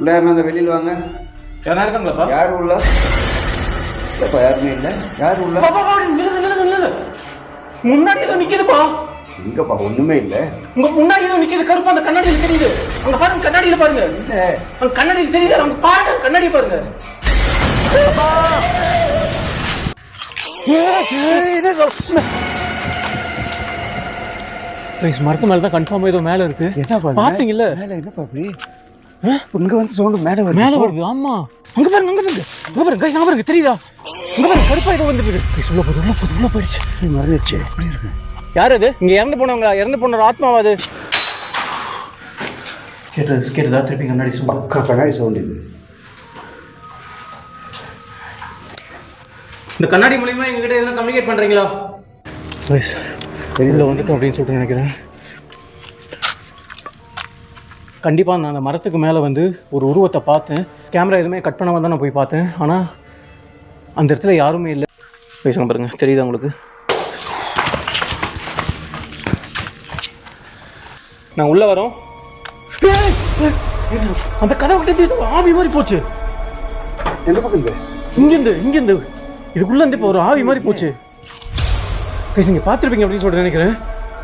உள்ள யாருன்னா அந்த வெளியில் வாங்க. யாரா இருக்காங்களாப்பா? யாரும் உள்ள இல்லைப்பா, யாருமே இல்லை. யாரும் உள்ள முன்னாடி ஏதோ நிக்குதுப்பா. எங்கப்பா? ஒண்ணுமே இல்லை. உங்க முன்னாடி ஏதோ நிக்குது, கருப்பு. அந்த கண்ணாடியில் தெரியுது. அங்க பாருங்க, கண்ணாடியில பாருங்க. இல்ல அந்த கண்ணாடியில் தெரியுது. அவங்க பாருங்க, கண்ணாடியை பாருங்க. மரத்து மேலதான் கன்ஃபார்ம் ஏதோ மேல இருக்கு. என்னப்பா பாத்தீங்கல்ல? மேல என்னப்பா அப்படி இங்க வந்து சவுண்ட் மேல வருது. ஆமா, அங்க பாருங்க, அங்க பாருங்க, அங்க பாருங்க கைஸ், அங்க பாருங்க, தெரியுதா? அங்க பாருங்க, கருப்பா ஏதோ வந்துட்டு இருக்கு. கைஸ் உள்ள போகுது, உள்ள போயிடுச்சு. மறந்துடுச்சு. எப்படி இருக்கு? யார் அது? இங்க இறந்து போனவங்களா? இறந்து போன ஆத்மாவா அது? கேட்டதா? திருப்பி கண்ணாடி பக்கா கண்ணாடி சவுண்ட் இது. இந்த கண்ணாடி மூலியமா எங்ககிட்ட எதுவும் கம்யூனிகேட் பண்றீங்களா? தெரியல வந்துட்டோம் அப்படின்னு சொல்லிட்டு நினைக்கிறேன். கண்டிப்பாக நான் அந்த மரத்துக்கு மேலே வந்து ஒரு உருவத்தை பார்த்தேன். கேமரா எதுவுமே கட் பண்ண வந்தால் நான் போய் பார்த்தேன். ஆனால் அந்த இடத்துல யாருமே இல்லை. பேசுங்க பாருங்க, தெரியுதா உங்களுக்கு? நான் உள்ளே வரோம். அந்த கதை விட்டு ஆவி மாதிரி போச்சு. எந்த பக்கம்? இங்கேருந்து இதுக்குள்ள இருந்து இப்போ ஒரு ஆவி மாதிரி போச்சு. நீங்க பார்த்துருப்பீங்க அப்படின்னு சொல்லிட்டு நினைக்கிறேன்.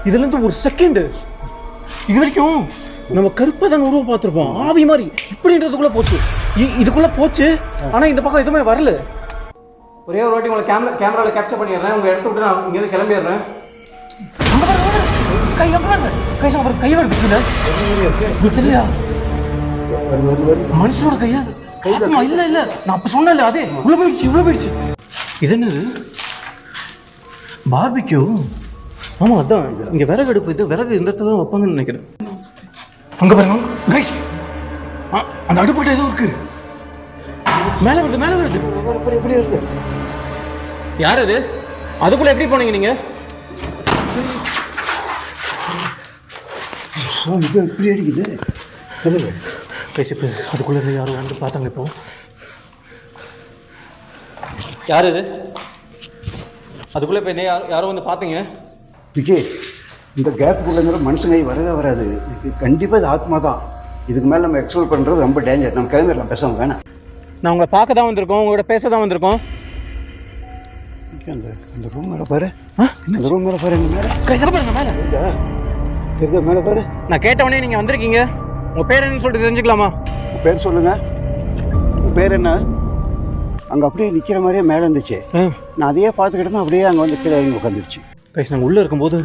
இதுல இருந்து ஒரு செகண்ட் இது வரைக்கும் நம்ம கருப்பதான் உருவம் பார்த்துருப்போம். ஆவி மாதிரி இப்படின்றதுக்குள்ள போச்சு. இதுக்குள்ள போச்சு. ஆனா இந்த பக்கம் எதுவுமே வரல. ஒரே ஒரு வாட்டி உங்களை கேமரால கேப்சர் பண்ணிடுறேன். உங்க இடத்த விட்டு நான் இங்க இருந்து கிளம்பிடுறேன். கை வருது. தெரியா? மனுஷனோட கையா? இல்ல இல்ல, நான் அப்ப சொன்னேன். அதே உள்ள போயிடுச்சு. இது என்னது? பார்பிக்யூ. ஆமா, அதான் இங்க விறகு அடுப்பு. இது விறகு இந்த இடத்துல தான் வைப்பாங்கன்னு நினைக்கிறேன். அங்க பாருங்க கைஸ், அந்த அடுப்புகிட்ட ஏதோ இருக்கு. மேல வருது. எப்படி வருது? யார் அது? அதுக்குள்ள எப்படி போனீங்க நீங்க? இது எப்படி அடிக்குது? கைஸ் இப்போ அதுக்குள்ள இருந்து யாரும் வந்து பார்த்தாங்க. இப்போ யார் இது? அதுக்குள்ளே இப்போ யாரோ வந்து பார்த்தீங்க. விக்கி, இந்த கேப்புக்குள்ளங்கிற மனுஷங்க வரவே வராது. இது கண்டிப்பாக இது ஆத்மா தான். இதுக்கு மேலே நம்ம எக்ஸ்ப்ளோர் பண்ணுறது ரொம்ப டேஞ்சர். நம்ம கிளம்பிடலாம், பேசாமல் வேணாம். நான் உங்களை பார்க்க தான் வந்திருக்கோம், உங்களோட பேச தான் வந்திருக்கோம். அந்த ரூம் மேலே பாரு. இந்த ரூம் மேலே பாரு. மேலே தெரியுதா? மேலே பாரு. நான் கேட்டவொடனே நீங்கள் வந்திருக்கீங்க. உங்கள் பேர் என்னன்னு சொல்லிட்டு தெரிஞ்சுக்கலாமா? உங்கள் பேர் சொல்லுங்கள். உங்கள் பேர் என்ன? அங்கே அப்படியே நிற்கிற மாதிரியே மேலே இருந்துச்சு. நான் அதையே பார்த்துக்கிட்டு அப்படியே அங்கே வந்து கீழே இறங்கி உட்காந்துருச்சு. கைஸ் நாங்கள் உள்ளே இருக்கும்போது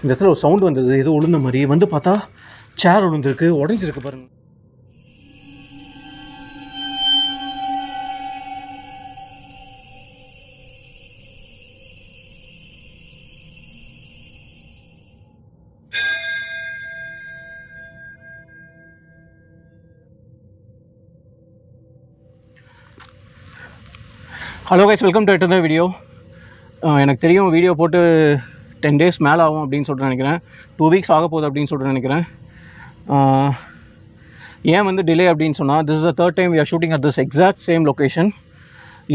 இந்த இடத்துல ஒரு சவுண்ட் வந்தது. ஏதோ உளுந்த மாதிரி. வந்து பார்த்தா சேர் விழுந்துருக்கு, உடஞ்சிருக்கு பாருங்க. Hello guys, welcome to another video. எனக்கு தெரியும் வீடியோ போட்டு 10 days மேலே ஆகும் அப்படின்னு சொல்லிட்டு நினைக்கிறேன். 2 weeks ஆக போகுது அப்படின்னு சொல்லிட்டு நினைக்கிறேன். ஏன் வந்து டிலே அப்படின்னு சொன்னால், this is the 3rd time we are shooting at this exact same location.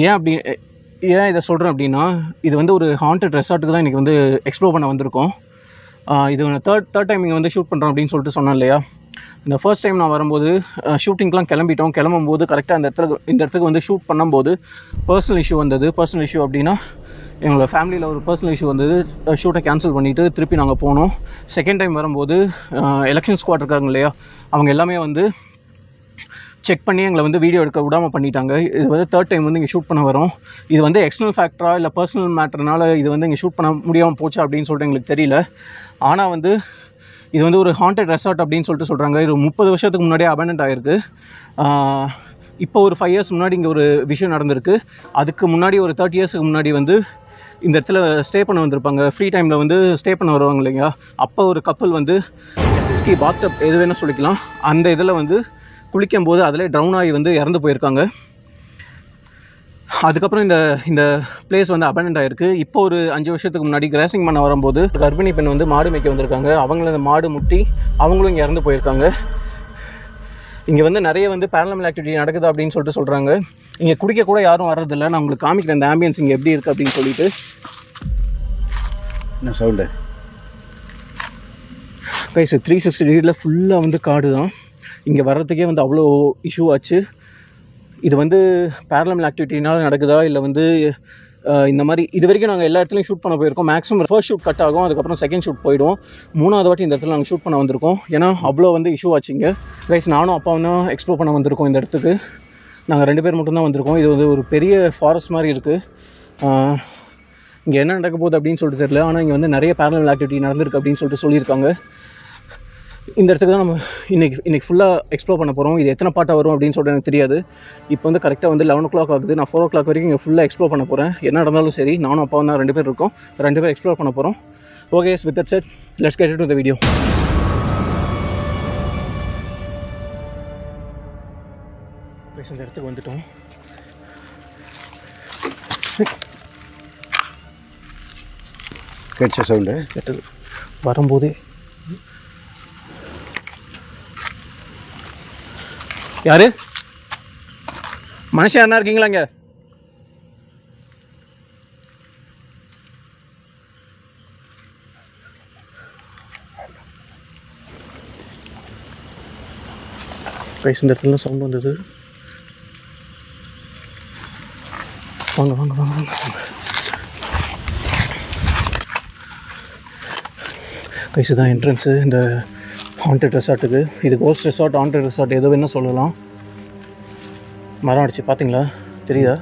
ஏன் இதை சொல்கிறேன் அப்படின்னா, இது வந்து ஒரு ஹாண்டட் ரெசார்ட்டுக்கு தான் இன்றைக்கி வந்து எக்ஸ்ப்ளோர் பண்ண வந்திருக்கோம். இது தேர்ட் டைம் இங்கே வந்து ஷூட் பண்ணுறோம் அப்படின்னு சொல்லிட்டு சொன்னேன் இல்லையா? இந்த ஃபர்ஸ்ட் டைம் நான் வரும்போது ஷூட்டிங்லாம் கிளம்பும்போது கரெக்டாக இந்த இடத்துக்கு வந்து ஷூட் பண்ணும்போது பர்சனல் இஷ்யூ வந்தது. பர்சனல் இஷ்யூ அப்படின்னா எங்களோட ஃபேமிலியில் ஒரு பர்சனல் இஷ்யூ வந்தது. ஷூட்டை கேன்சல் பண்ணிவிட்டு திருப்பி நாங்கள் போனோம். செகண்ட் டைம் வரும்போது எலெக்ஷன் ஸ்குவாட் இருக்காங்க இல்லையா, அவங்க எல்லாமே வந்து செக் பண்ணி எங்களை வந்து வீடியோ எடுக்க விடாமல் பண்ணிட்டாங்க. இது வந்து 3rd டைம் வந்து இங்கே ஷூட் பண்ண வரோம். இது வந்து எக்ஸ்டர்னல் ஃபேக்டரா இல்லை பர்சனல் மேட்டர்னால இது வந்து இங்கே ஷூட் பண்ண முடியாமல் போச்சு அப்படின்னு சொல்லிட்டு எங்களுக்கு தெரியல. ஆனால் வந்து இது வந்து ஒரு ஹாண்டட் ரெசார்ட் அப்படின்னு சொல்லிட்டு சொல்கிறாங்க. இது 30 வருஷத்துக்கு முன்னாடியே அபேண்டன்ட் ஆகிருக்கு. இப்போ ஒரு 5 years முன்னாடி இங்கே ஒரு விஷயம் நடந்திருக்கு. அதுக்கு முன்னாடி ஒரு 30 yearsக்கு முன்னாடி வந்து இந்த இடத்துல ஸ்டே பண்ண வந்திருப்பாங்க. ஃப்ரீ டைமில் வந்து ஸ்டே பண்ண வருவாங்க இல்லைங்களா? அப்போ ஒரு கப்பல் வந்து பாத்டப் எது வேணால் சொல்லிக்கலாம், அந்த இதில் வந்து குளிக்கும் போது அதிலே ட்ரவுன் ஆகி வந்து இறந்து போயிருக்காங்க. அதுக்கப்புறம் இந்த பிளேஸ் வந்து அபேண்டன்ட் ஆகிருக்கு. இப்போ ஒரு 5 வருஷத்துக்கு முன்னாடி கிராசிங் பண்ண வரும்போது கர்ப்பிணி பெண் வந்து மாடு மேய்க்க வந்திருக்காங்க. அவங்கள அந்த மாடு முட்டி அவங்களும் இங்கே இறந்து போயிருக்காங்க. இங்கே வந்து நிறைய வந்து பேரநார்மல் ஆக்டிவிட்டி நடக்குது அப்படின்னு சொல்லிட்டு சொல்கிறாங்க. இங்கே குடிக்க கூட யாரும் வர்றதில்லை. நான் உங்களுக்கு காமிக்கிறேன் இந்த ஆம்பியன்ஸ் இங்கே எப்படி இருக்குது அப்படின்னு சொல்லிட்டு. என்ன சவுண்டு? கைஸ் 360 டிகிரியில் ஃபுல்லாக வந்து காடு தான். இங்கே வர்றதுக்கே வந்து அவ்வளோ இஷ்யூ ஆச்சு. இது வந்து பேரலமல் ஆக்டிவிட்டினால நடக்குதா இல்லை வந்து இந்த மாதிரி இது வரைக்கும் நாங்கள் எல்லா இடத்துலையும் ஷூட் பண்ண போயிருக்கோம். மேக்ஸிமம் ஃபர்ஸ்ட் ஷூட் கட் ஆகும், அதுக்கப்புறம் செகண்ட் ஷூட் போயிடும். 3வது வாட்டி இந்த இடத்துல நாங்கள் ஷூட் பண்ண வந்திருக்கோம். ஏன்னா அவ்வளோ வந்து இஷ்யூ ஆச்சுங்க. கைஸ் நானும் அப்பாவும் தான் எக்ஸ்ப்ளோர் பண்ண வந்திருக்கோம் இந்த இடத்துக்கு. நாங்கள் 2 பேர் மட்டும்தான் வந்திருக்கோம். இது வந்து ஒரு பெரிய ஃபாரஸ்ட் மாதிரி இருக்குது. இங்கே என்ன நடக்க போகுது அப்படின்னு சொல்லிட்டு தெரியல. ஆனால் இங்கே வந்து நிறைய பேரலல் ஆக்டிவிட்டி நடந்திருக்கு அப்படின்னு சொல்லிட்டு சொல்லியிருக்காங்க. இந்த இடத்துக்கு தான் நம்ம இன்றைக்கி ஃபுல்லாக எக்ஸ்ப்ளோர் பண்ண போகிறோம். இது எத்தனை பாட்டாக வரும் அப்படின்னு சொல்லிட்டு எனக்கு தெரியாது. இப்போ வந்து கரெக்டாக வந்து 11 o'clock ஆகுது. நான் 4 o'clock வரைக்கும் இங்கே ஃபுல்லாக எக்ஸ்ப்ளோர் பண்ண போகிறேன். என்ன நடந்தாலும் சரி, நானும் அப்பாவும் தான் 2 பேர் இருக்கோம். 2 பேர் எக்ஸ்ப்ளோர் பண்ண போகிறோம். Okay, with that set let's get to the video. இந்த இடத்துக்கு வந்துட்டோம். கேட்ச சவுண்டு கேட்டது வரும்போதே. யாரு மனுஷன் யாருன்னா இருக்கீங்களா இங்க? இந்த இடத்துல சவுண்ட் வந்தது. வாங்க வாங்க வாங்க வாங்க. கைஸ் தான் என்ட்ரன்ஸு இந்த ஹாண்டட் ரெசார்ட்டுக்கு. இது கோஸ்ட் ரெசார்ட், ஹாண்டட் ரெசார்ட் ஏதோ என்ன சொல்லலாம். மரம் அடிச்சு பார்த்தீங்களா, தெரியுதா?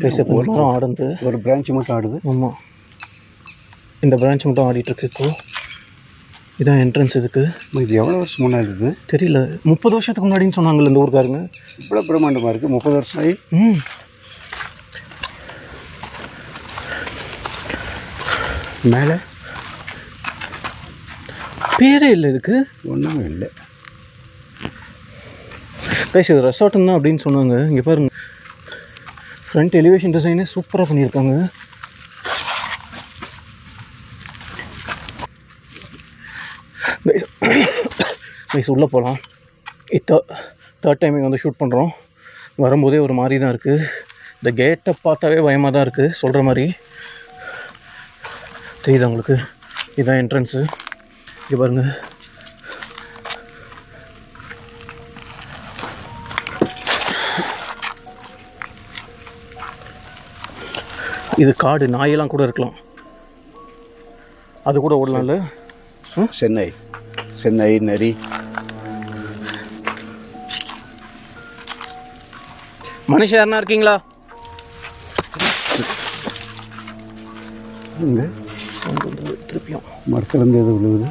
கைஸ் இப்போ மரம் ஆடுது. ஒரு பிரான்ச் மட்டும் ஆடுது. ஆமாம், இந்த பிரான்ச் மட்டும் ஆடிட்டுருக்கு. இப்போது இதான் என்ட்ரன்ஸ் இதுக்கு. இது எவ்வளோ வருஷம் முன்னாடி இருக்குது தெரியல. 30 வருஷத்துக்கு முன்னாடின்னு சொன்னாங்கல்ல இந்த ஊருக்காரங்க. இவ்வளோ பிரம்மாண்டமாக இருக்குது. 30 வருஷம் ஆகி. மேலே பேரே இல்லை இதுக்கு. ஒன்றுமே இல்லை. கைஸ் இது ரெசார்ட்டுன்னு தான் அப்படின்னு சொன்னாங்க. இங்கே பாருங்க, ஃப்ரண்ட் எலிவேஷன் டிசைனே சூப்பராக பண்ணியிருக்காங்க. கைஸ் உள்ளே போகலாம். தேர்ட் டைம் இங்கே வந்து ஷூட் பண்ணுறோம். வரும்போதே ஒரு மாதிரி தான் இருக்குது. இந்த கேட்டை பார்த்தாவே பயமாக தான் இருக்குது. சொல்கிற மாதிரி தெரியுது உங்களுக்கு. இதுதான் என்ட்ரன்ஸு. இங்கே பாருங்கள், இது காடு. நாயெல்லாம் கூட இருக்கலாம், அது கூட ஓடலாம்ல. சென்னை நரி. மனுஷன் யாருன்னா இருக்கீங்களா இங்கே? திருப்பியும் மரத்துலேருந்து எது விழுவுது.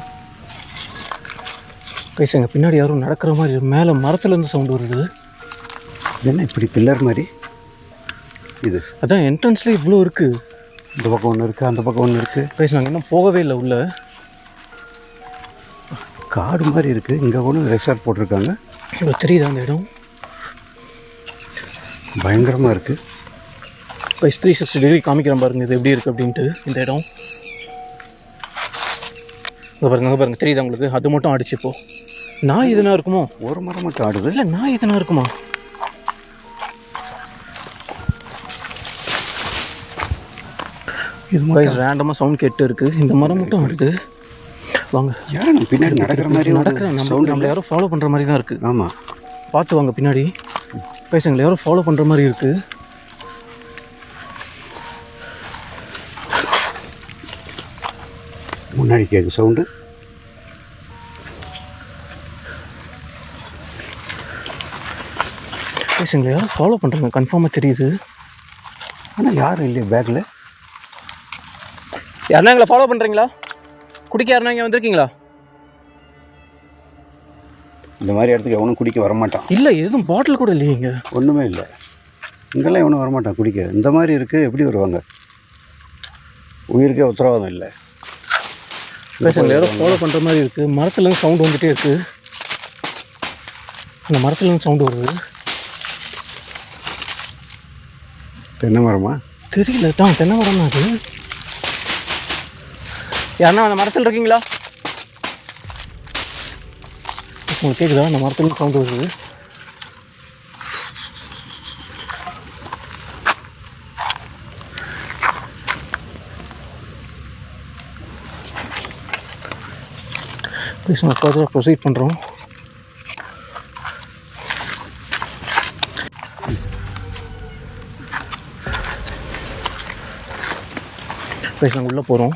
கைஸ் எங்கள் பின்னாடி யாரும் நடக்கிற மாதிரி, மேலே மரத்துலேருந்து சவுண்டு வருது. என்ன இப்படி பில்லர் மாதிரி? இது அதான் என்ட்ரன்ஸ்லேயே இவ்வளோ இருக்குது. இந்த பக்கம் ஒன்று இருக்குது, அந்த பக்கம் ஒன்று இருக்குது. கைஸ் நாங்கள் இன்னும் போகவே இல்லை உள்ள. காடு மாதிரி இருக்குது. இங்கே ஒன்று ரெசார்ட் போட்டிருக்காங்க. இப்போ தெரியுதா அந்த இடம்? பயங்கரமாக இருக்குது. கைஸ் 360 டிகிரி காமிக்கிறேன் பாருங்கள் இது எப்படி இருக்குது அப்படின்ட்டு. இந்த இடம் பாருங்க பாருங்க, தெரியுதா உங்களுக்கு? அது மட்டும் ஆடிச்சுப்போ. நாய் எதுனா இருக்குமோ? ஒரு மரம் மட்டும் ஆடுது. இல்லை, நாய் எதுனா இருக்குமா? இது கைஸ் ரேண்டமாக சவுண்ட் கேட்டு இருக்குது. இந்த மரம் மட்டும் ஆடுது. வாங்க. யாரும் நம்ம பின்னாடி நடக்கிற மாதிரி நம்மளை யாரும் ஃபாலோ பண்ணுற மாதிரி தான் இருக்குது. ஆமாம், பார்த்து வாங்க பின்னாடி. கைஸ் எங்களை யாரும் ஃபாலோ பண்ணுற மாதிரி இருக்குது. முன்னாடி கேட்கு சவுண்டு. கைஸ் எங்களை யாரும் ஃபாலோ பண்ணுறாங்க கன்ஃபார்மாக தெரியுது. ஆனால் யாரும் இல்லையா பேக்கில்? யாருன்னா எங்களை ஃபாலோ பண்ணுறீங்களா? குடிக்க யாருன்னா இங்கே வந்திருக்கீங்களா? இந்த மாதிரி இடத்துக்கு எவனும் குடிக்க வரமாட்டான். இல்லை, எதுவும் பாட்டில் கூட இல்லையே இங்கே. ஒன்றுமே இல்லை. இங்கெல்லாம் எவனும் வரமாட்டான் குடிக்க. இந்த மாதிரி இருக்குது, எப்படி வருவாங்க? உயிருக்கே உத்தரவாதம் இல்லை. பேசுங்க, யாரோ ஃபாலோ பண்ணுற மாதிரி இருக்குது. மரத்துலேருந்து சவுண்டு வந்துகிட்டே இருக்குது. அந்த மரத்துலேருந்து சவுண்டு வருது. தென்னை மரமா? தெரியல. தான் தென்னை மரம் தான் அது. யாருன்னா அந்த மரத்தில் இருக்கீங்களா? உங்களுக்கு கேட்குதா? அந்த மரத்துலேருந்து சவுண்டு வருது. ப்ளீஸ் நம்ம ஃபர்தராக ப்ரொசீட் பண்ணுறோம். கைஸ் நாங்கள் உள்ளே போகிறோம்.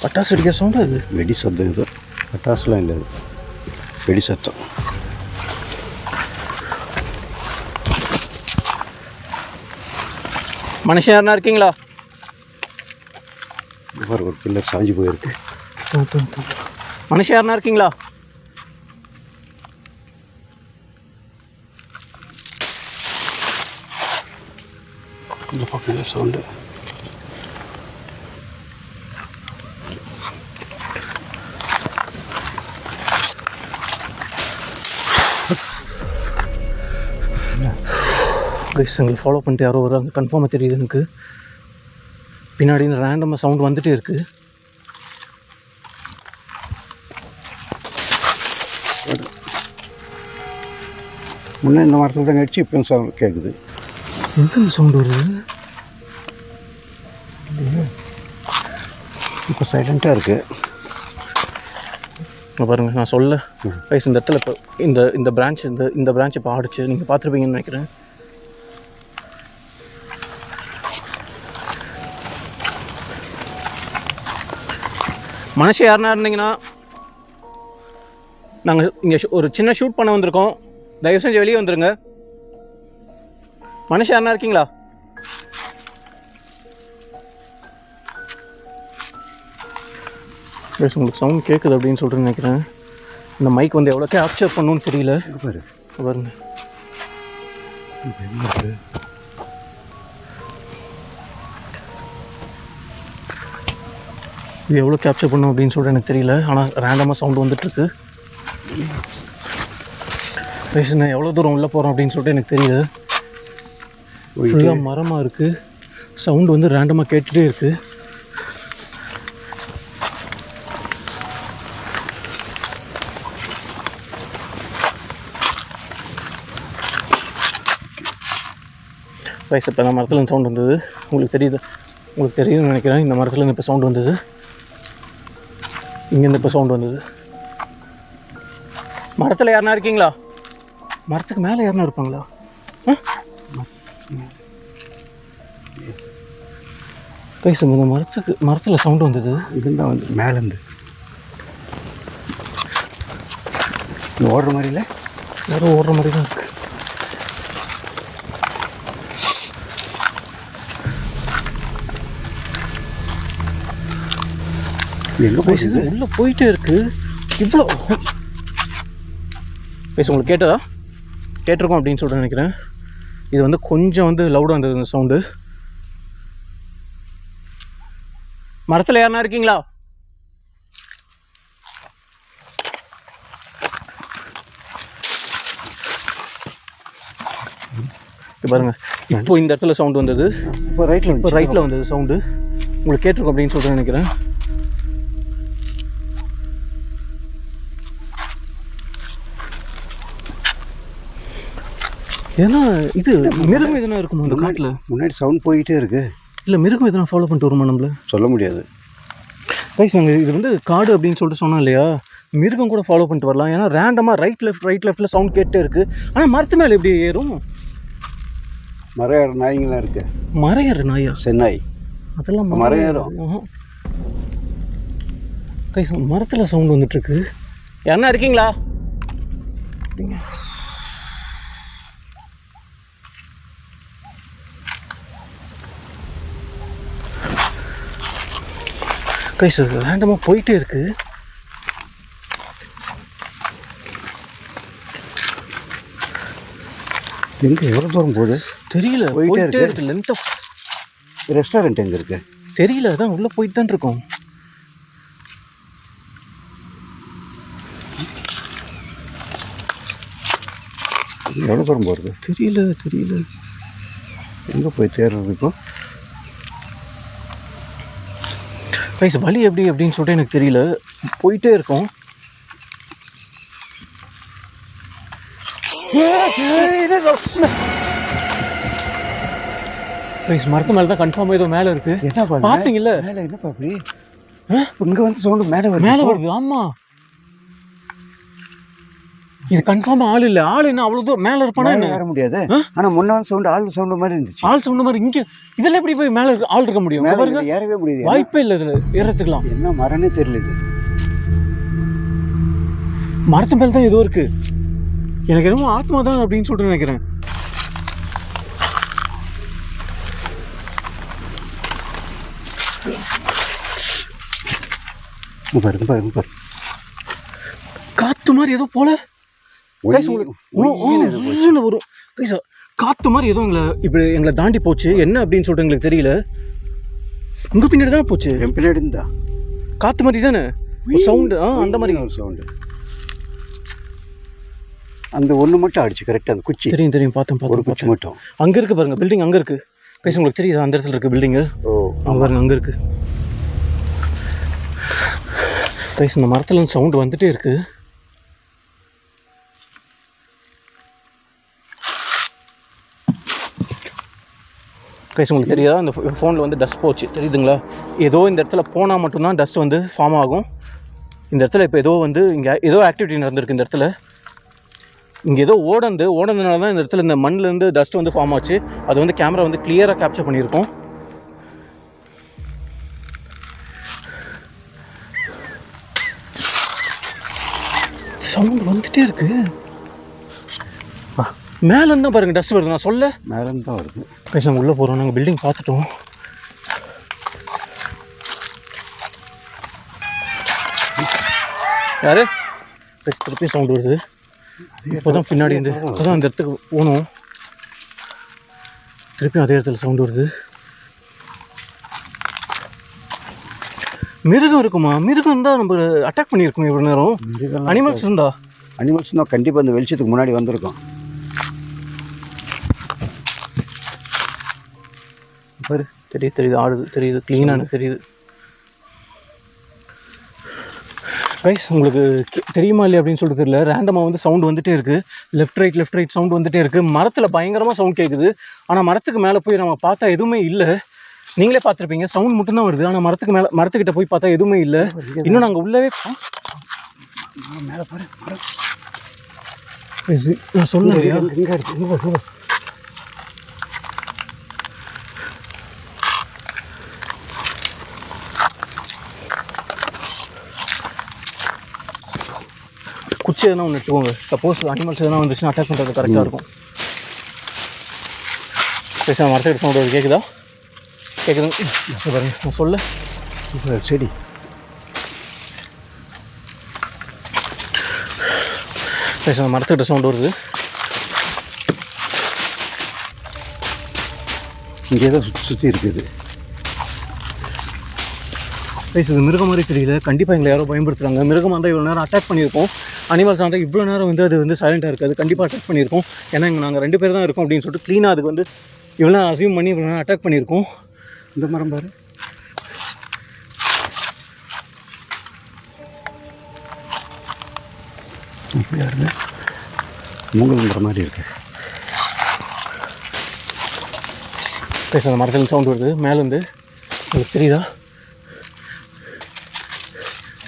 பட்டாசு அடிக்கிற சவுண்டு அது. வெடி சத்தம் இது. பட்டாசுலாம் இல்லை, அது வெடி சத்தம். மனுஷன் யாருன்னா இருக்கீங்களா? ஒரு பில்லர் சாஞ்சு போயிருக்கு. மனுஷன் யாருன்னா இருக்கீங்களா? இந்த பக்கம் சவுண்டு. கைஸ் எங்களை ஃபாலோ பண்ணிட்டு யாரோ வராங்க, கன்ஃபார்மாக தெரியுது எனக்கு. பின்னாடி இந்த ரேண்டமாக சவுண்ட் வந்துகிட்டே இருக்குது. முன்னே இந்த மரத்தில் தான் கடிச்சு இப்போ சவுண்ட் கேட்குது. எங்கே இந்த சவுண்டு வருது? இப்போ சைலண்ட்டாக இருக்குது. பாருங்கள், நான் சொல்ல கைஸ் இந்த இடத்துல இப்போ இந்த பிரான்ச் இந்த பிரான்ச் இப்போ ஆடிச்சு. நீங்கள் பார்த்துருப்பீங்கன்னு நினைக்கிறேன். மனுஷன் யாருன்னா இருந்தீங்கன்னா, நாங்கள் இங்கே ஒரு சின்ன ஷூட் பண்ண வந்திருக்கோம். தயவு செஞ்சு வெளியே வந்துடுங்க. மனுஷன் யாருன்னா இருக்கீங்களா? உங்களுக்கு சவுண்ட் கேட்குது அப்படின்னு சொல்லிட்டு நினைக்கிறேன். இந்த மைக் வந்து எவ்வளோ கேப்சர் பண்ணணும்னு தெரியல. பாருங்க, இது எவ்வளோ கேப்சர் பண்ணும் அப்படின்னு சொல்லிட்டு எனக்கு தெரியல. ஆனால் ரேண்டமாக சவுண்டு வந்துட்டுருக்கு. பேசுனா எவ்வளோ தூரம் உள்ளே போகிறோம் அப்படின்னு சொல்லிட்டு எனக்கு தெரியல. ஃபுல்லாக மரமாக இருக்குது. சவுண்டு வந்து ரேண்டமாக கேட்டுகிட்டே இருக்குது. ரைஸ் இப்போ இந்த மரத்தில் சவுண்ட் வந்தது. உங்களுக்கு தெரியுதுன்னு நினைக்கிறேன். இந்த மரத்தில் இப்போ சவுண்ட் வந்தது. இங்கேருந்து இப்போ சவுண்ட் வந்தது. மரத்தில் யாருனா இருக்கீங்களா? மரத்துக்கு மேலே யாருனா இருப்பாங்களா? கைஸ் இந்த மரத்தில் சவுண்டு வந்தது. இதுதான் வந்து மேலேருந்து ஓடுற மாதிரி இல்லை, யாரோ ஓடுற மாதிரி தான் இருக்குது. எங்கே போயிடுது? உள்ளே போயிட்டே இருக்குது. இவ்வளோ பேச உங்களுக்கு கேட்டிருக்கோம் அப்படின்னு சொல்லிட்டு நினைக்கிறேன். இது வந்து கொஞ்சம் வந்து லவுடாக இருந்தது இந்த சவுண்டு. மரத்தில் யாருனா இருக்கீங்களா? பாருங்க, இப்போ இந்த இடத்துல சவுண்டு வந்தது. இப்போ ரைட்டில் வந்தது சவுண்டு. உங்களுக்கு கேட்டிருக்கோம் அப்படின்னு சொல்லிட்டு நினைக்கிறேன். ஏன்னா இது மிருகம் எதுனா இருக்குமா இந்த காட்டில்? முன்னாடி சவுண்ட் போயிட்டே இருக்கு. இல்லை மிருகம் எதுனா ஃபாலோ பண்ணிட்டு வருமா நம்மள? சொல்ல முடியாது. ரைஸ் நாங்கள் இது வந்து காடு அப்படின்னு சொல்லிட்டு சொன்னோம் இல்லையா, மிருகம் கூட ஃபாலோ பண்ணிட்டு வரலாம். ஏன்னா ரேண்டமாக ரைட் லெஃப்ட்டில் சவுண்ட் கேட்டே இருக்குது. ஆனால் மரத்து மேலே எப்படி ஏறும்? மரம் ஏற நாய்ங்களாம் இருக்கு. மரம் ஏற நாயா? சென்னாய் அதெல்லாம் மரம் ஏறும். ரைஸ் மரத்தில் சவுண்ட் வந்துட்டுருக்கு. யாருன்னா இருக்கீங்களா? கைஸ் ரேண்டமாக போயிட்டே இருக்கு. எங்கே எவ்வளோ தூரம் போகுது தெரியல. போயிட்டே இருக்கு. லென்த் ஆஃப் ரெஸ்டாரண்ட் எங்கே இருக்கு தெரியல. அதான் உள்ளே போயிட்டு தான் இருக்கோம். எவ்வளோ தூரம் போகிறது தெரியல. எங்கே போய் தேடுறது இப்போ? ரைஸ் வழி எப்படி அப்படின்னு சொல்லிட்டு எனக்கு தெரியல. போயிட்டே இருக்கோம். ரைஸ் மரத்து மேலே தான் கன்ஃபார்ம் ஏதோ மேலே இருக்கு. என்னப்பா பார்த்தீங்கல்ல? மேலே என்னப்பா அப்படி இங்கே வந்து சவுண்டு மேலே வருது. ஆமாம் இது கன்ஃபார்மாக ஆள் இல்லை. ஆள் என்ன அவ்வளோ தூரம் மேலே இருப்பானா என்ன? ஏற முடியாது. ஆனால் முன்ன வந்து சவுண்டு ஆள் சவுண்டு மாதிரி இருந்துச்சு. ஆள் சவுண்டு மாதிரி இங்கே இதெல்லாம் எப்படி போய் மேலே ஆள் இருக்க முடியும்? மேலே பாருங்க, ஏறவே முடியாது. வாய்ப்பே இல்லை இதில் ஏறத்துக்கலாம். என்ன மரம்னே தெரியல. இது மரத்து மேலே தான் ஏதோ இருக்கு. எனக்கு என்னமோ ஆத்மா தான் அப்படின்னு சொல்லிட்டு நினைக்கிறேன். பாருங்க பாருங்க பாருங்க, காத்து மாதிரி ஏதோ போல வரும். காத்து மாதிரி ஏதோ எங்களை தாண்டி போச்சு. என்ன அப்படின்னு சொல்லிட்டு எங்களுக்கு தெரியல. உங்க பின்னாடி தான் போச்சு. என் பின்னாடி இருந்தா காத்து மாதிரி தானே சவுண்டு. அந்த மாதிரி ஒரு சவுண்டு. அந்த ஒன்று மட்டும் அடிச்சு கரெக்டாக அந்த குச்சி. தெரியும் தெரியும், பார்த்தேன் ஒரு குச்சி மட்டும். அங்கே இருக்கு பாருங்க பில்டிங், அங்கே இருக்கு. பேச உங்களுக்கு தெரியுதா? அந்த இடத்துல இருக்கு பில்டிங்கு. அங்கே பாருங்க, அங்கே இருக்கு. பேச இந்த மரத்துல இருந்து சவுண்டு வந்துட்டே இருக்கு. பேச உங்களுக்கு தெரியாதா? அந்த ஃபோனில் வந்து டஸ்ட் போச்சு தெரியுதுங்களா? ஏதோ இந்த இடத்துல போனால் மட்டும்தான் டஸ்ட் வந்து ஃபார்ம் ஆகும். இந்த இடத்துல இப்போ ஏதோ வந்து இங்கே ஏதோ ஆக்டிவிட்டி நடந்திருக்கு. இந்த இடத்துல இங்கே ஏதோ ஓடந்தனால தான் இந்த இடத்துல இந்த மண்ணிலேருந்து டஸ்ட் வந்து ஃபார்ம் ஆச்சு. அது வந்து கேமரா வந்து கிளியராக கேப்சர் பண்ணியிருக்கோம். சவுண்ட் வந்துட்டே இருக்கு. மேலேருந்து தான் பாருங்க டஸ்ட் வருது. நான் சொல்ல மேலேருந்து தான் வருது. பேச நம்ம உள்ளே போகிறோம். நாங்கள் பில்டிங் பார்த்துட்டோம். யாரு பேச திருப்பி சவுண்ட் வருது. இப்போ தான் பின்னாடி இருந்து அப்போதான் அந்த இடத்துக்கு போகணும். திருப்பியும் அதே இடத்துல சவுண்ட் வருது. மிருகம் இருக்குமா? மிருகம் இருந்தால் நம்ம அட்டாக் பண்ணியிருக்கோம் இவ்வளோ நேரம். அனிமல்ஸ் இருந்தா அனிமல்ஸ் தான் கண்டிப்பாக அந்த வெளிச்சத்துக்கு முன்னாடி வந்திருக்கோம். பாரு, தெரியுது ஆடுது, தெரியுது க்ளீனாக எனக்கு தெரியுது. ரைஸ் உங்களுக்கு தெரியுமா இல்லையா அப்படின்னு சொல்லிட்டு தெரியல. ரேண்டமாக வந்து சவுண்டு வந்துகிட்டே இருக்குது. லெஃப்ட் ரைட் சவுண்டு வந்துகிட்டே இருக்குது. மரத்தில் பயங்கரமாக சவுண்ட் கேட்குது. ஆனால் மரத்துக்கு மேலே போய் நம்ம பார்த்தா எதுவுமே இல்லை. நீங்களே பார்த்துருப்பீங்க, சவுண்ட் மட்டும்தான் வருது. ஆனால் மரத்துக்கிட்ட போய் பார்த்தா எதுவுமே இல்லை. இன்னும் நாங்கள் உள்ளவே மேலே பாரு மரம். நான் சொல்லுங்க இங்கே இருக்கு. குச்சி எதனா ஒன்று எடுத்துக்கோங்க. சப்போஸ் அனிமல்ஸ் எதனா வந்துச்சுன்னா அட்டாக் பண்ணுறது கரெக்டாக இருக்கும். பேச மரத்தை சவுண்ட் வருது. கேட்குதா? கேட்குதுங்க பாருங்க. நான் சொல்ல செடி பேச மரத்துக்கிட்ட சவுண்ட் வருது. இங்கே தான் சுற்றி இருக்குது. பேசுது மிருகம் மாதிரி தெரியல. கண்டிப்பாக எங்களை யாரோ பயன்படுத்துகிறாங்க. மிருகம் வந்தால் இவ்வளோ நேரம் அட்டாக் பண்ணியிருக்கோம். அனிமல்ஸ் வந்தால் இவ்வளோ நேரம் வந்து அது வந்து சைலண்ட்டாக இருக்காது. கண்டிப்பாக அட்டாக் பண்ணியிருக்கோம். ஏன்னா இங்கே நாங்கள் 2 பேர் தான் இருக்கோம் அப்படின்னு சொல்லிட்டு க்ளீனாக அதுக்கு வந்து இவ்வளோ நேரம் அசியூம் பண்ணி இவ்வளோ நேரம் அட்டாக் பண்ணியிருக்கோம். இந்த மரம் பாரு. மூங்கல்ன்ற மாதிரி இருக்கு. பேச அந்த மரத்தில் சவுண்ட் வருது மேலேருந்து. உங்களுக்கு தெரியுதா?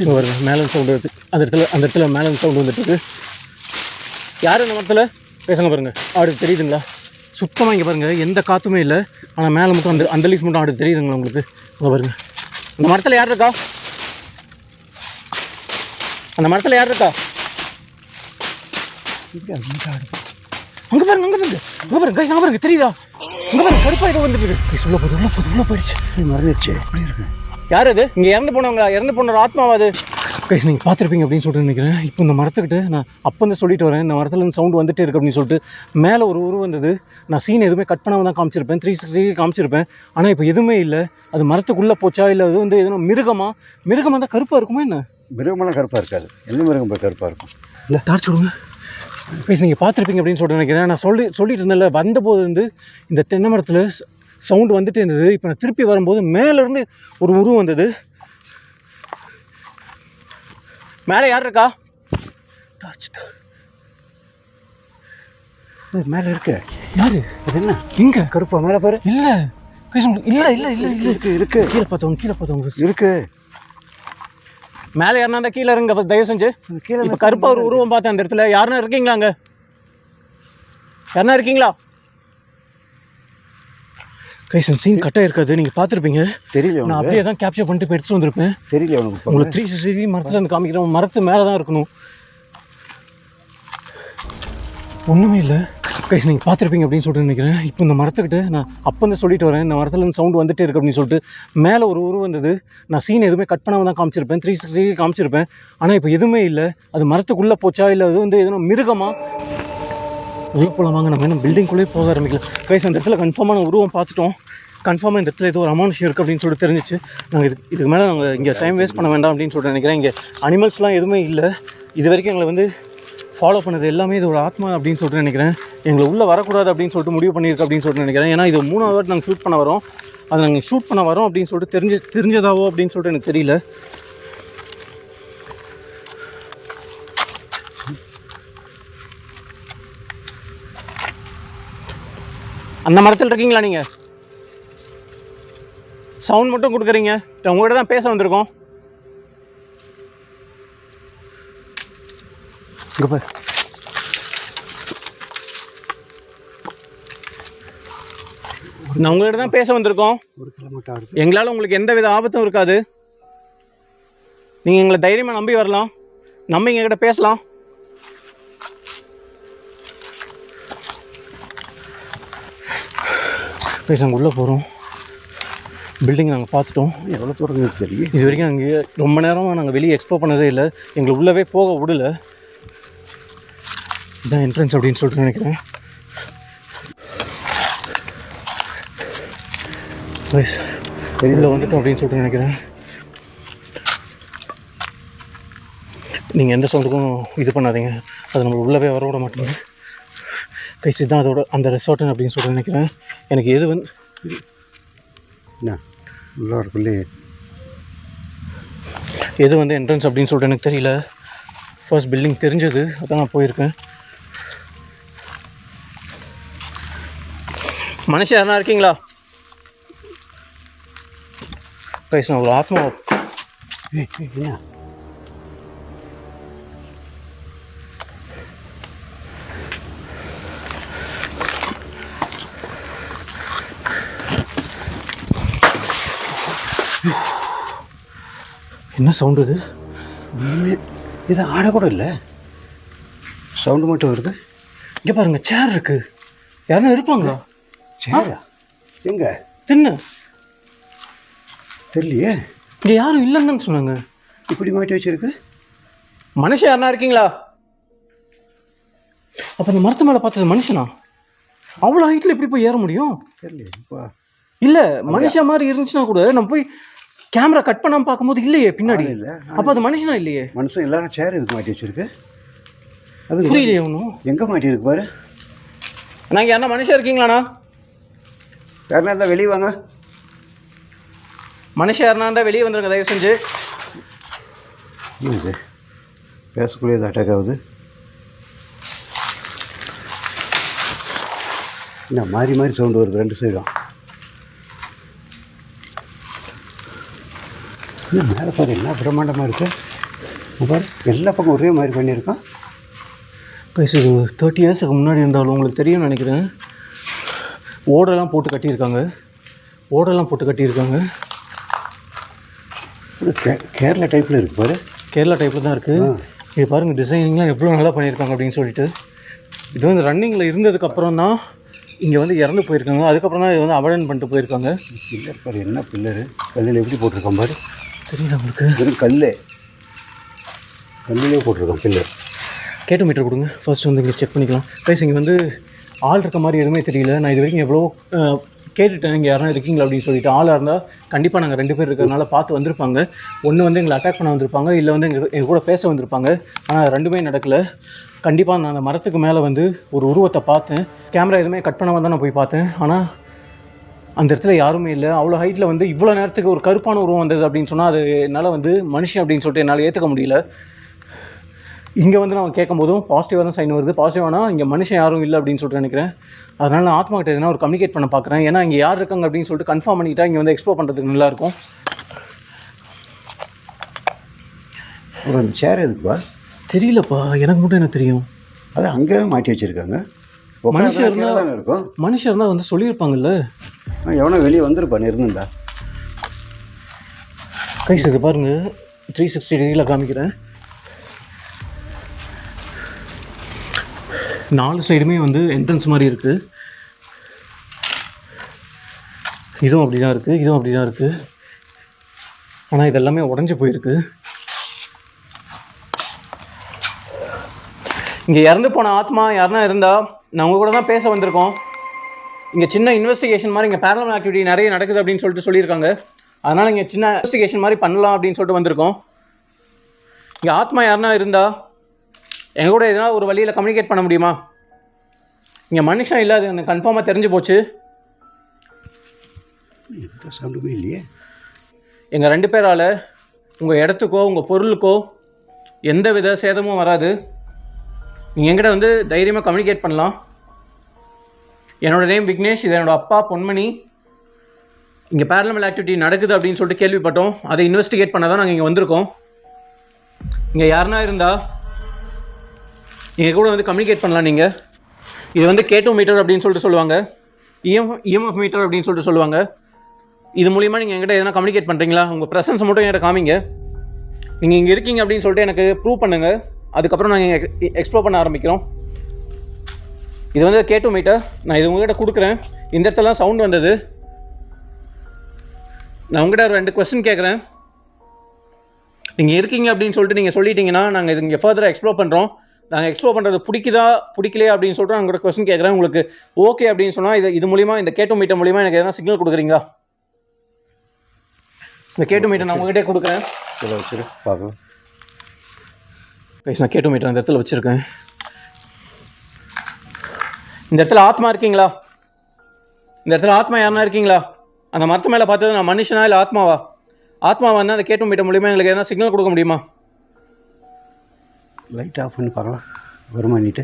இங்கே வருது மேலேருந்து சவுண்ட் வருது. அந்த இடத்துல மேலேருந்து சவுண்ட் வந்துட்டு. யார் இந்த மரத்தில் பேசுங்க பாருங்க. ஆடு தெரியுதுங்களா? சுத்தமாக இங்கே பாருங்கள், எந்த காற்றுமே இல்லை. ஆனால் மேலே மட்டும் அந்த லீஃப் மட்டும் ஆடு தெரியுதுங்களா உங்களுக்கு? அங்கே பாருங்க. அந்த மரத்தில் யார் இருக்கா? அந்த மரத்தில் யார் இருக்கா? அங்கே பாருங்க, அங்கே பாருங்க அங்கே பாருங்க. தெரியுதா? அங்கே பாருங்க, கருப்பாக ஏதோ வந்துட்டு இருக்கு. கைஸ் உள்ள போயிடுச்சு. மறந்துடுச்சு. அப்படி இருக்கு. யார் அது? இங்கே இறந்து போன ஆத்மாவா அது? கைஸ் நீங்கள் பார்த்துருப்பீங்க அப்படின்னு சொல்லிட்டு நினைக்கிறேன். இப்போ இந்த மரத்துக்கிட்ட நான் அப்போ வந்து சொல்லிட்டு வரேன், இந்த மரத்துலேருந்து சவுண்ட் வந்துட்டே இருக்குது அப்படின்னு சொல்லிட்டு. மேலே ஒரு உருவம் வந்தது. நான் சீன் எதுவுமே கட் பண்ணாமல் தான் காமிச்சிருப்பேன், 360 காமிச்சிருப்பேன். ஆனால் இப்போ எதுவுமே இல்லை. அது மரத்துக்குள்ளே போச்சா இல்லை அது வந்து எதுனா மிருகமாக தான் கருப்பாக இருக்குமா என்ன? மிருகமெல்லாம் கருப்பாக இருக்காது. எந்த மிருகம் கருப்பாக இருக்கும்? இல்லை டார்ச் விடுங்க. ப்ளீஸ் நீங்கள் பார்த்துருப்பீங்க அப்படின்னு சொல்லிட்டு நினைக்கிறேன். நான் சொல்லிட்டு இருந்தேன்ல, வந்தபோது வந்து இந்த தென்னை மரத்தில் சவுண்டு வந்துட்டு இருந்தது. இப்போ நான் திருப்பி வரும்போது மேலேருந்து ஒரு உருவம் வந்தது. மேலே யார் இருக்கா? டார்ச் மேலே இருக்கு. யாரு அது? என்ன இங்கே கருப்பா? மேலே பாரு. இல்லை இல்லை இல்லை இல்லை இல்லை இருக்கு. கீழே பார்த்தவங்க இருக்கு. மேலே யாருனா இருந்தால் கீழே இருங்க first தயவு செஞ்சு. கீழே இப்போ கருப்பாக ஒரு உருவம் பார்த்தேன் அந்த இடத்துல. யாருன்னா இருக்கீங்களா அங்கே? யாருனா இருக்கீங்களா? கைசன் சீன் கட்டாக இருக்காது, நீங்கள் பார்த்துருப்பீங்க. தெரியல, நான் அப்படியே தான் கேப்சர் பண்ணிட்டு இப்போ எடுத்துட்டு வந்திருப்பேன். தெரியல உங்களுக்கு 360 மரத்தில் இருந்து காமிக்கிறேன். மரத்து மேலே தான் இருக்கணும், ஒன்றுமே இல்லை. கைஸ் நீங்கள் பார்த்துருப்பீங்க அப்படின்னு சொல்லிட்டு நினைக்கிறேன். இப்போ இந்த மரத்துக்கிட்ட நான் அப்போ வந்து சொல்லிட்டு வரேன், இந்த மரத்துலேருந்து சவுண்டு வந்துட்டே இருக்குது அப்படின்னு சொல்லிட்டு. மேலே ஒரு உருவம் வந்தது. நான் சீன் எதுவுமே கட் பண்ணாமல் தான் காமிச்சிருப்பேன், 360 காமிச்சிருப்பேன். ஆனால் இப்போ எதுவுமே இல்லை. அது மரத்துக்குள்ளே போச்சா இல்லை அது வந்து எதுனா மிருகமா? உள்ளே போகலாமாங்க, நம்ம இன்னும் பில்டிங்குள்ளே போக ஆரம்பிக்கல. கைஸ் அந்த இடத்துல கன்ஃபார்மான உருவம் பார்த்துட்டோம். கன்ஃபார்மாக இந்த இடத்துல ஏதோ ஒரு அமானுஷம் இருக்குது அப்படின்னு சொல்லிட்டு தெரிஞ்சிச்சு. நாங்கள் இதுக்கு மேலே நாங்கள் இங்கே டைம் வேஸ்ட் பண்ண வேண்டாம் அப்படின்னு சொல்லிட்டு நினைக்கிறேன். இங்கே அனிமல்ஸ்லாம் எதுவுமே இல்லை. இது வரைக்கும் எங்களை வந்து ஃபாலோ பண்ணது எல்லாமே இது ஒரு ஆத்மா அப்படின்னு சொல்லிட்டு நினைக்கிறேன். எங்களை உள்ளே வரக்கூடாது அப்படின்னு சொல்லிட்டு முடிவு பண்ணியிருக்கு அப்படின்னு சொல்லிட்டு நினைக்கிறேன். ஏன்னா இது 3வது வாட்டி நாங்கள் ஷூட் பண்ண வரோம். அது நாங்கள் ஷூட் பண்ண வரோம் அப்படின்னு சொல்லிட்டு தெரிஞ்சதாவோ அப்படின்னு சொல்லிட்டு எனக்கு தெரியல. அந்த மரத்தில் இருக்கீங்களா நீங்கள்? சவுண்ட் மட்டும் கொடுக்குறீங்க. உங்கள்கிட்ட தான் பேச வந்திருக்கோம். இங்கே பாரு, நான் உங்கள்கிட்ட தான் பேச வந்திருக்கோம். ஒரு கிலோமீட்டர் ஆகுது. எங்களால் உங்களுக்கு எந்த வித ஆபத்தும் இருக்காது. நீங்கள் எங்களை தைரியமாக நம்பி வரலாம், நம்பி எங்ககிட்ட பேசலாம். பேச நாங்கள் உள்ளே போகிறோம். பில்டிங் நாங்கள் பார்த்துட்டோம். எவ்வளோ தூரம் தெரியும். இது வரைக்கும் நாங்கள் ரொம்ப நேரமாக நாங்கள் வெளியே எக்ஸ்ப்ளோர் பண்ணதே இல்லை. எங்களை உள்ளவே போக விடல. இதுதான் என்ட்ரன்ஸ் அப்படின்னு சொல்லிட்டு நினைக்கிறேன். உள்ளே வந்துட்டோம் அப்படின்னு சொல்லிட்டு நினைக்கிறேன். நீங்கள் எந்த சவுண்டுக்கும் இது பண்ணாதீங்க, அது நம்ம உள்ளவே வர விட மாட்டேங்குது. கைசி தான் அதோட அந்த ரெசார்ட்டு அப்படின்னு சொல்லிட்டு நினைக்கிறேன். எனக்கு எது வந்து என்ன உள்ளே இருக்குள்ளே எது வந்து என்ட்ரன்ஸ் அப்படின்னு சொல்லிட்டு எனக்கு தெரியல. ஃபர்ஸ்ட் பில்டிங் தெரிஞ்சது, அதான் நான் போயிருக்கேன். மனுஷன் யாருனா இருக்கீங்களா? கைஸ் நான் ஒரு ஆத்மா. என்ன என்ன சவுண்டு இது? இது ஆடக்கூட இல்லை, சவுண்டு மட்டும் வருது. இங்கே பாருங்க, சேர் இருக்கு. யாருன்னா இருப்பாங்களா? சேரா? எங்க? என்ன தெரியலையே. இங்கே யாரும் இல்லைன்னு தான் சொன்னாங்க. இப்படி மாட்டி வச்சிருக்கு. மனுஷன் யாருனா இருக்கீங்களா? அப்போ அந்த மரத்து மேலே பார்த்தது மனுஷனா? அவ்வளோ ஹைட்டில் எப்படி போய் ஏற முடியும்? தெரியலையே. இல்லை, மனுஷன் மாதிரி இருந்துச்சுன்னா கூட நம்ம போய் கேமரா கட் பண்ணாமல் பார்க்கும்போது இல்லையே பின்னாடி. இல்லை, அப்போ அது மனுஷனா இல்லையே. மனுஷன் எல்லாரும் சேர் இதுக்கு மாட்டி வச்சிருக்கு. அது புரியலையே ஒன்றும். எங்கே மாட்டி இருக்கு பாரு. நாங்கள் யாருன்னா மனுஷன் இருக்கீங்களாண்ணா? யாருன்னா இருந்தால் வெளியே வாங்க. மனுஷன் யாருனா இருந்தால் வெளியே வந்துருங்க தயவு செஞ்சு. இது பேசக்கூடியது அட்டாக் ஆகுது. என்ன மாறி மாறி சவுண்டு வருது ரெண்டு சைடும். இன்னும் மேலே பாரு, என்ன பிரம்மாண்டமாக இருக்குது பாரு. எல்லா பக்கம் ஒரே மாதிரி பண்ணியிருக்கான். கைஸ் இது 30 இயர்ஸுக்கு முன்னாடி இருந்தாலும் உங்களுக்கு தெரியும்னு நினைக்கிறேன். ஓடெல்லாம் போட்டு கட்டியிருக்காங்க. கேரளா டைப்பில் இருக்குது பாரு. கேரளா டைப்பில் தான் இருக்குது. இது பாருங்கள், டிசைனிங்லாம் எவ்வளோ நல்லா பண்ணியிருக்காங்க அப்படின்னு சொல்லிட்டு. இது வந்து ரன்னிங்கில் இருந்ததுக்கப்புறம் தான் இங்கே வந்து இறந்து போயிருக்காங்க. அதுக்கப்புறம் தான் இது வந்து அவாய்ட் பண்ணிட்டு போயிருக்காங்க. பில்லர் பாரு, என்ன பில்லரு கல்லில் எப்படி போட்டிருக்கான் பாரு. தெரியுதா உங்களுக்கு? வெறும் கல்லிலே போட்டிருக்கான் பில்லர். கேட்டு மீட்டர் கொடுங்க ஃபர்ஸ்ட் வந்து இங்கே செக் பண்ணிக்கலாம். கைஸ் இங்கே வந்து ஆள் இருக்க மாதிரி எதுவுமே தெரியல. நான் இது வரைக்கும் எவ்வளோ கேட்டுட்டேன், இங்கே யாரும் இருக்கீங்களா அப்படின்னு சொல்லிட்டு. ஆளாக இருந்தால் கண்டிப்பாக நாங்கள் 2 பேர் இருக்கிறதுனால பார்த்து வந்திருப்பாங்க. ஒன்று வந்து எங்களை அட்டாக் பண்ண வந்திருப்பாங்க, இல்லை வந்து எங்கள் கூட பேச வந்திருப்பாங்க. ஆனால் 2மே நடக்கலை. கண்டிப்பாக நான் அந்த மரத்துக்கு மேலே வந்து ஒரு உருவத்தை பார்த்தேன். கேமரா எதுவுமே கட் பண்ண தான் நான் போய் பார்த்தேன். ஆனால் அந்த இடத்துல யாருமே இல்லை. அவ்வளோ ஹைட்டில் வந்து இவ்வளோ நேரத்துக்கு ஒரு கருப்பான உருவம் வந்தது அப்படின்னு சொன்னால் அது என்னால் வந்து மனுஷன் அப்படின்னு சொல்லிட்டு என்னால் ஏற்றுக்க முடியல. இங்கே வந்து நான் கேட்கும்போதும் பாசிட்டிவாக தான் சைன் வருது. பாசிட்டிவானா இங்கே மனுஷன் யாரும் இல்லை அப்படின்னு சொல்லிட்டு நினைக்கிறேன். அதனால் நான் ஆத்மா கிட்ட எதுனா ஒரு கம்யூனிகேட் பண்ண பார்க்குறேன். ஏன்னா இங்கே யார் இருக்காங்க அப்படின்னு சொல்லிட்டு கன்ஃபார்ம் பண்ணிக்கிட்டா இங்கே வந்து எக்ஸ்ப்ளோர் பண்ணுறதுக்கு நல்லாயிருக்கும். ஒரு அந்த சேர் எதுக்குப்பா? தெரியலப்பா, எனக்கு மட்டும் என்ன தெரியும். அது அங்கே மாட்டி வச்சுருக்காங்க. மனுஷன் கீழே தானே இருக்கும். மனுஷன் இருந்தால் வந்து சொல்லியிருப்பாங்கல்ல. எவனோ வெளியே வந்துருப்பான் இருந்தா. கைஸ் இது பாருங்கள், 360 டிகிரியில் காமிக்கிறேன். 4 சைடுமே வந்து என்ட்ரன்ஸ் மாதிரி இருக்குது. இதுவும் அப்படி தான் இருக்குது, இதுவும் அப்படி தான் இருக்குது. ஆனால் இதெல்லாமே உடஞ்சி போயிருக்கு. இங்கே இறந்து போன ஆத்மா யாருன்னா இருந்தால் நான் உங்கள் கூட தான் பேச வந்திருக்கோம். இங்கே சின்ன இன்வெஸ்டிகேஷன் மாதிரி இங்கே பேரலல் ஆக்டிவிட்டி நிறைய நடக்குது அப்படின்னு சொல்லிட்டு சொல்லியிருக்காங்க. அதனால் இங்கே சின்ன இன்வெஸ்டிகேஷன் மாதிரி பண்ணலாம் அப்படின்னு சொல்லிட்டு வந்திருக்கோம். இங்கே ஆத்மா யாருன்னா இருந்தால் எங்கள் கூட எதனா ஒரு வழியில் கம்யூனிகேட் பண்ண முடியுமா? இங்கே மனுஷன் இல்லை, அது எனக்கு கன்ஃபார்மாக தெரிஞ்சு போச்சு. எந்த சவுண்டுமே இல்லையே. எங்கள் 2 பேரால் உங்கள் இடத்துக்கோ உங்கள் பொருளுக்கோ எந்த வித சேதமும் வராது. நீங்கள் என்கிட்ட வந்து தைரியமாக கம்யூனிகேட் பண்ணலாம். என்னோடய நேம் விக்னேஷ், இது என்னோடய அப்பா பொன்மணி. இங்கே பேரலல் ஆக்டிவிட்டி நடக்குது அப்படின்னு சொல்லிட்டு கேள்விப்பட்டோம். அதை இன்வெஸ்டிகேட் பண்ண தான் நாங்கள் இங்கே வந்திருக்கோம். இங்கே யாருன்னா இருந்தால் எங்கள் கூட வந்து கம்யூனிகேட் பண்ணலாம். நீங்கள் இது வந்து K2 மீட்டர் அப்படின்னு சொல்லிட்டு சொல்லுவாங்க, EMF மீட்டர் அப்படின்னு சொல்லிட்டு சொல்லுவாங்க. இது மூலிமா நீங்கள் என்கிட்ட எதனா கம்யூனிகேட் பண்ணுறீங்களா? உங்கள் ப்ரெசன்ஸ் மட்டும் என்கிட்ட காமிங்க. நீங்கள் இங்கே இருக்கீங்க அப்படின்னு சொல்லிட்டு எனக்கு ப்ரூவ் பண்ணுங்கள். அதுக்கப்புறம் நாங்கள் எக்ஸ்ப்ளோர் பண்ண ஆரம்பிக்கிறோம். இது வந்து K2 மீட்டர். நான் இது உங்கள்கிட்ட கொடுக்குறேன். இந்த இடத்துலலாம் சவுண்ட் வந்தது. நான் உங்கள்கிட்ட ஒரு 2 கொஸ்டின் கேட்குறேன். நீங்கள் இருக்கீங்க அப்படின்னு சொல்லிட்டு நீங்கள் சொல்லிட்டீங்கன்னா நாங்கள் இது இங்கே ஃபர்தராக எக்ஸ்ப்ளோர் பண்ணுறோம். நாங்கள் எக்ஸ்ப்ளோர் பண்ணுறது பிடிக்கலையா அப்படின்னு சொல்லிட்டு நான் உங்களோட கொஸ்டின் கேட்குறேன். உங்களுக்கு ஓகே அப்படின்னு சொன்னால் இது மூலிமா, இந்த K2 மீட்டர் மூலிமா எனக்கு எதனா சிக்னல் கொடுக்குறீங்களா? இந்த K2 மீட்டர் நான் உங்கள்கிட்டே கொடுக்குறேன். இதில் வச்சுரு பார்க்கலாம். நான் K2 மீட்டர் அந்த இடத்துல வச்சுருக்கேன். இந்த இடத்துல ஆத்மா இருக்கீங்களா? இந்த இடத்துல ஆத்மா யாருன்னா இருக்கீங்களா? அந்த மரத்து மேலே பார்த்தது நான் மனுஷனா இல்லை ஆத்மாவா? ஆத்மாவா இருந்தால் அந்த K2 மீட்டர் மூலிமா எங்களுக்கு எதனா சிக்னல் கொடுக்க முடியுமா? லைட் ஆஃப் பண்ணி பார்க்கலாம். வருமானிட்டு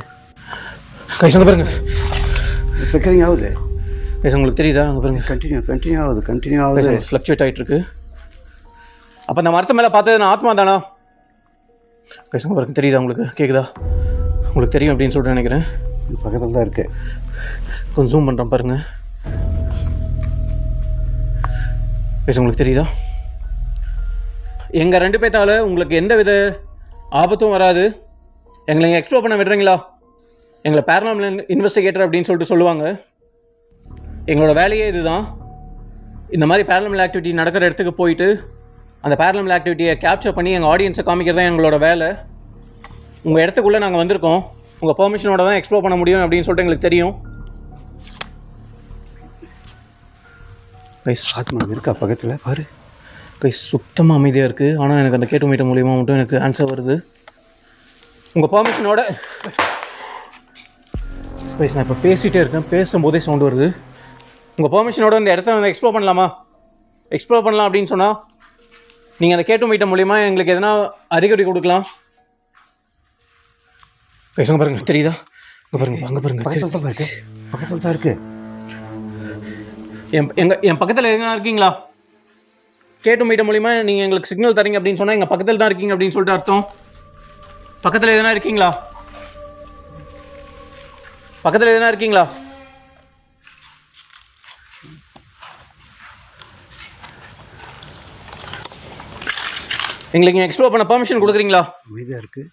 கைஸ் பாருங்க, ஃப்ளிக்கரிங் ஆகுது. கைஸ் உங்களுக்கு தெரியுதா? அங்கே பாருங்க, கண்டினியூ ஆகுது. ஃப்ளக்சுவேட் ஆகிட்டு இருக்கு. அப்போ அந்த மரத்து மேலே பார்த்தது நான் ஆத்மா தானா? கைஸ் பாருங்க, தெரியுதா உங்களுக்கு? கேட்குதா? உங்களுக்கு தெரியும் அப்படின்னு சொல்லிட்டு நினைக்கிறேன். பக்கத்தில் தான் இருக்குது. கொஞ்சம் ஜூம் பண்ணுறேன் பாருங்கள். கைஸ் உங்களுக்கு தெரியுதா? எங்கள் 2 பேர்த்தால் உங்களுக்கு எந்த வித ஆபத்தும் வராது. எங்களை இங்கே எக்ஸ்ப்ளோர் பண்ண விடுறீங்களா? எங்களை பேரனாமல் இன்வெஸ்டிகேட்டர் அப்படின்னு சொல்லிட்டு சொல்லுவாங்க. எங்களோட வேலையே இதுதான். இந்த மாதிரி பேரனாமல் ஆக்டிவிட்டி நடக்கிற இடத்துக்கு போயிட்டு அந்த பேரனாமல் ஆக்டிவிட்டியை கேப்சர் பண்ணி எங்கள் ஆடியன்ஸை காமிக்கிறது தான் எங்களோட வேலை. உங்கள் இடத்துக்குள்ளே நாங்கள் வந்திருக்கோம். உங்கள் பெர்மிஷனோட தான் எக்ஸ்ப்ளோர் பண்ண முடியும் அப்படின்னு சொல்லிட்டு எங்களுக்கு தெரியும். கைஸ் ஆத்மா இருக்கா பக்கத்தில் பாரு. கைஸ் சுத்தமாக அமைதியாக இருக்குது. ஆனால் எனக்கு அந்த K2 மீட்டர் மூலிமா மட்டும் எனக்கு ஆன்சர் வருது. உங்கள் பெர்மிஷனோட கைஸ் நான் இப்போ பேசிகிட்டே இருக்கேன். பேசும்போதே சவுண்டு வருது. உங்கள் பெர்மிஷனோட இந்த இடத்த வந்து எக்ஸ்ப்ளோர் பண்ணலாமா? எக்ஸ்ப்ளோர் பண்ணலாம் அப்படின்னு சொன்னால் நீங்கள் அந்த K2 மீட்டர் மூலிமா எங்களுக்கு எதனா அறிகுறி கொடுக்கலாம். கைஸ் அங்கே பாருங்கள், தெரியுதா? அங்கே பாருங்கள், அங்கே பாருங்கள், பக்கத்தில் தான் இருக்குது. என் பக்கத்தில் எதுனா இருக்கீங்களா? K2 மீட்டர் மூலிமா நீங்கள் எங்களுக்கு சிக்னல் தரீங்க அப்படின்னு சொன்னால் எங்கள் பக்கத்தில் தான் இருக்கீங்க அப்படின்னு சொல்லிட்டு அர்த்தம். பக்கத்தில் எதுனா இருக்கீங்களா? பக்கத்தில் எதுனா இருக்கீங்களா? எங்களுக்கு எக்ஸ்ப்ளோர் பண்ண பெர்மிஷன் கொடுக்குறீங்களா? அமைதியாக இருக்குது.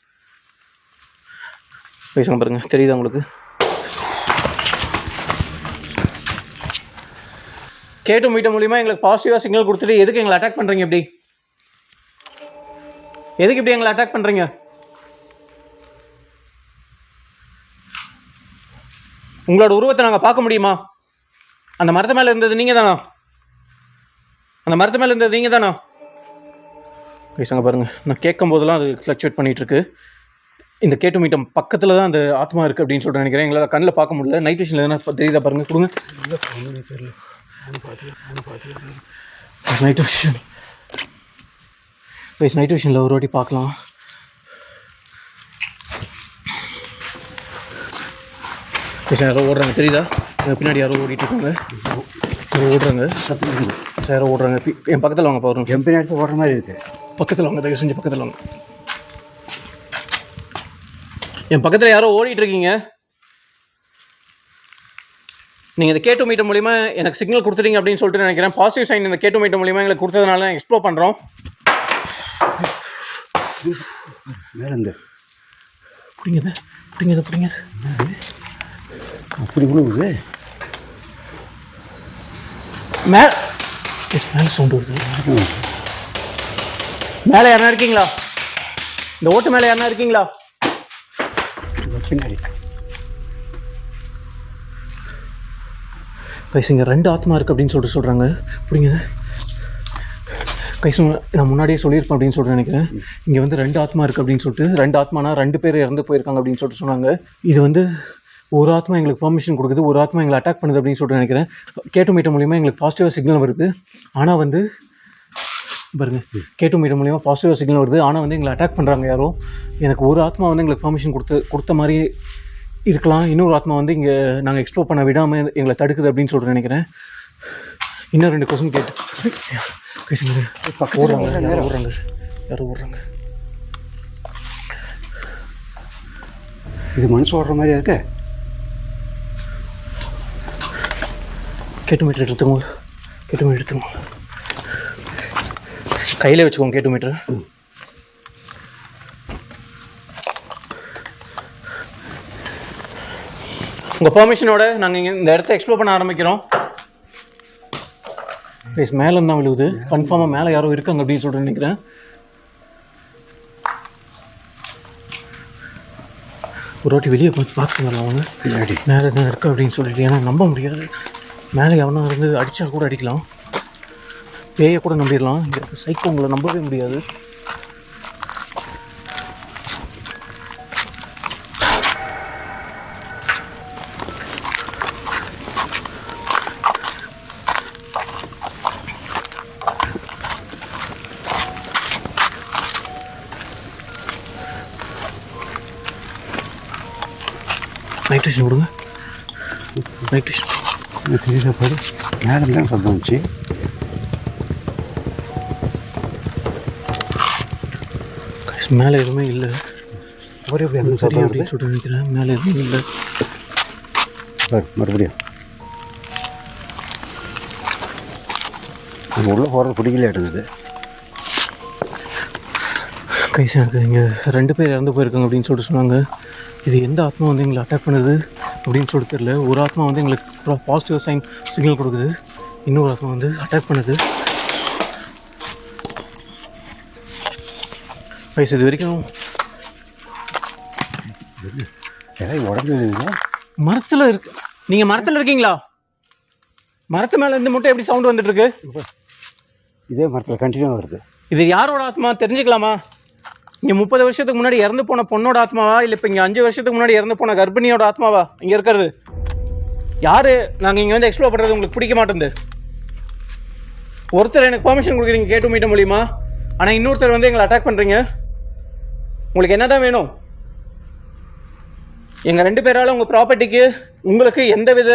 பேசுங்க பாருங்க, தெரியுதா உங்களுக்கு? K2 மீட்டர் மூலிமா எங்களுக்கு பாசிட்டிவாக சிக்னல் கொடுத்துட்டு எதுக்கு எங்களை அட்டாக் பண்ணுறீங்க? எப்படி எதுக்கு இப்படி எங்களை அட்டாக் பண்ணுறீங்க? உங்களோட உருவத்தை நாங்கள் பார்க்க முடியுமா? அந்த மரத்து மேலே இருந்தது நீங்கள் தானா? அந்த மரத்து மேலே இருந்தது நீங்கள் தானா? பேசுங்க பாருங்கள், நான் கேட்கும் போதெல்லாம் அது ஃப்ளக்சுவேட் பண்ணிகிட்ருக்கு. இந்த K2 மீட்டர் பக்கத்தில் தான் அந்த ஆத்மா இருக்குது அப்படின்னு சொல்லிட்டு நினைக்கிறேன். எங்களால் கண்ணில் பார்க்க முடியல. நைட் விஷனில் எதனா தெரியுதா பாருங்கள், கொடுங்க. தெரியல. நைட் விஷன் நைட் விஷனில் ஒரு வாட்டி பார்க்கலாம். யாரோ ஓடுறாங்க, தெரியுதா? பின்னாடி யாரோ ஓடிட்டு இருக்காங்க. யாரோ ஓடுறாங்க, யாரோ ஓடுறாங்க. என் பக்கத்தில் வாங்க பாருங்க. என் பின்னாடி ஓடுற மாதிரி இருக்குது. பக்கத்தில் வாங்க, தயவு செஞ்சு பக்கத்தில் வாங்க. என் பக்கத்தில் யாரோ ஓடிட்டு இருக்கீங்க. நீங்கள் இந்த கேட்டு மீட்டர் மூலிமா எனக்கு சிக்னல் கொடுத்துட்டீங்க அப்படின்னு சொல்லிட்டு நினைக்கிறேன். பாசிட்டிவ் சைன் இந்த கேட்டு மீட்டர் மூலிமா எங்களுக்கு கொடுத்ததுனால எக்ஸ்ப்ளோர் பண்ணுறோம். மேலே இருந்து பிடிங்கது பிடிங்கது பிடிங்கது அப்படி விழுவுது. மேலே மேலே சவுண்டு வருது. மேலே யாரா இருக்கீங்களா? இந்த ஓட்டு மேலே யாரா இருக்கீங்களா? பின்னாடி கைஸ் இங்கே 2 ஆத்மா இருக்குது அப்படின்னு சொல்லிட்டு சொல்கிறாங்க. புரியுது கைஸ், நான் முன்னாடியே சொல்லியிருப்பேன் அப்படின்னு சொல்லிட்டு நினைக்கிறேன். இங்கே வந்து 2 ஆத்மா இருக்குது அப்படின்னு சொல்லிட்டு, 2 ஆத்மானா 2 பேர் இறந்து போயிருக்காங்க அப்படின்னு சொல்லிட்டு சொன்னாங்க. இது வந்து ஒரு ஆத்மா எங்களுக்கு பெர்மிஷன் கொடுக்குது, ஒரு ஆத்மா எங்களை அட்டாக் பண்ணுது அப்படின்னு சொல்லிட்டு நினைக்கிறேன். கேட்டு மீட்டர் மூலிமா எங்களுக்கு பாசிட்டிவாக சிக்னல் வருது. ஆனால் வந்து பாருங்க, கேட்டு மீட்டர் மூலிமா பாசிட்டிவாக சிக்னல் வருது. ஆனால் வந்து எங்களை அட்டாக் பண்ணுறாங்க யாரோ. எனக்கு ஒரு ஆத்மா வந்து எங்களுக்கு பெர்மிஷன் கொடுத்த மாதிரி இருக்கலாம். இன்னொரு ஆத்மா வந்து இங்கே நாங்கள் எக்ஸ்ப்ளோர் பண்ண விடாமல் எங்களை தடுக்குது அப்படின்னு சொல்லிட்டு நினைக்கிறேன். இன்னும் 2 கொஸ்டின் கேட்டு ஓடுறாங்க. யாரும் ஓடுறாங்க. இது மனசு ஓடுற மாதிரியா இருக்க? கேட்டு மீட்டர் எடுத்துக்கோங்க. கேட்டு மீட்டர் எடுத்துக்கோங்க. கையில் வச்சுக்கோங்க கேட்டு மீட்டர். உங்கள் பெர்மிஷனோட நாங்கள் இங்கே இந்த இடத்த எக்ஸ்ப்ளோர் பண்ண ஆரம்பிக்கிறோம். ப்ளீஸ் மேலே தான் விழுவுது. கன்ஃபார்மாக மேலே யாரோ இருக்காங்க அப்படின்னு சொல்லிட்டு நினைக்கிறேன். ஒரு வாட்டி வெளியே பார்த்துக்கலாம் அவங்க பின்னாடி மேலே தான் இருக்கா அப்படின்னு சொல்லிட்டு. ஏன்னா நம்ப முடியாது, மேலே எவனா இருந்து அடித்தா கூட அடிக்கலாம், பேயை கூட நம்பிடலாம். இங்கே சைக்கோ உங்களை நம்பவே முடியாது. நைட் விஷன் கொடுங்க. நைட் விஷன் தெரியுதா பாரு, மேலே தான் சத்தம் வந்துச்சு. மேலே எதுவுமே இல்லை. ஒரே எப்படி அந்த சத்தம் அப்படின்னு சொல்லிட்டு நினைக்கிறேன். மேலே எதுவுமே இல்லை. மறுபடியும் அது உள்ளே போகிறது பிடிக்கல இருக்குது. கைஸ் எனக்கு இங்கே 2 பேர் இறந்து போயிருக்காங்க அப்படின்னு சொல்லிட்டு சொன்னாங்க. இது எந்த ஆத்மா வந்து எங்களை அட்டாக் பண்ணுது அப்படின்னு சொல்லிட்டு தெரியல. ஒரு ஆத்மா வந்து எங்களுக்கு பாசிட்டிவ் சைன் சிக்னல் கொடுக்குது, இன்னொரு ஆத்மா வந்து அட்டாக் பண்ணுது. கைஸ் இது வரைக்கும் உடம்பு மரத்தில் இருக்கு. நீங்கள் மரத்தில் இருக்கீங்களா? மரத்து மேலே இருந்து மட்டும் எப்படி சவுண்டு வந்துட்டு இருக்கு? இதே மரத்தில் கண்டினியூ வருது. இது யாரோட ஆத்மா தெரிஞ்சுக்கலாமா? இங்கே 30 வருஷத்துக்கு முன்னாடி இறந்து போன பொண்ணோட ஆத்மாவா, இல்லை இப்போ இங்கே 5 வருஷத்துக்கு முன்னாடி இறந்து போன கர்ப்பிணியோட ஆத்மாவா இங்கே இருக்கிறது? யார் நாங்கள் இங்கே வந்து எக்ஸ்ப்ளோர் பண்ணுறது உங்களுக்கு பிடிக்க மாட்டேங்குது. ஒருத்தர் எனக்கு பெர்மிஷன் கொடுக்குறீங்க கேட்டு மீட்ட மூலியமா, ஆனால் இன்னொருத்தர் வந்து எங்களை அட்டாக் பண்ணுறீங்க. உங்களுக்கு என்ன தான் வேணும்? எங்கள் 2 பேரால் உங்கள் ப்ராப்பர்ட்டிக்கு உங்களுக்கு எந்த வித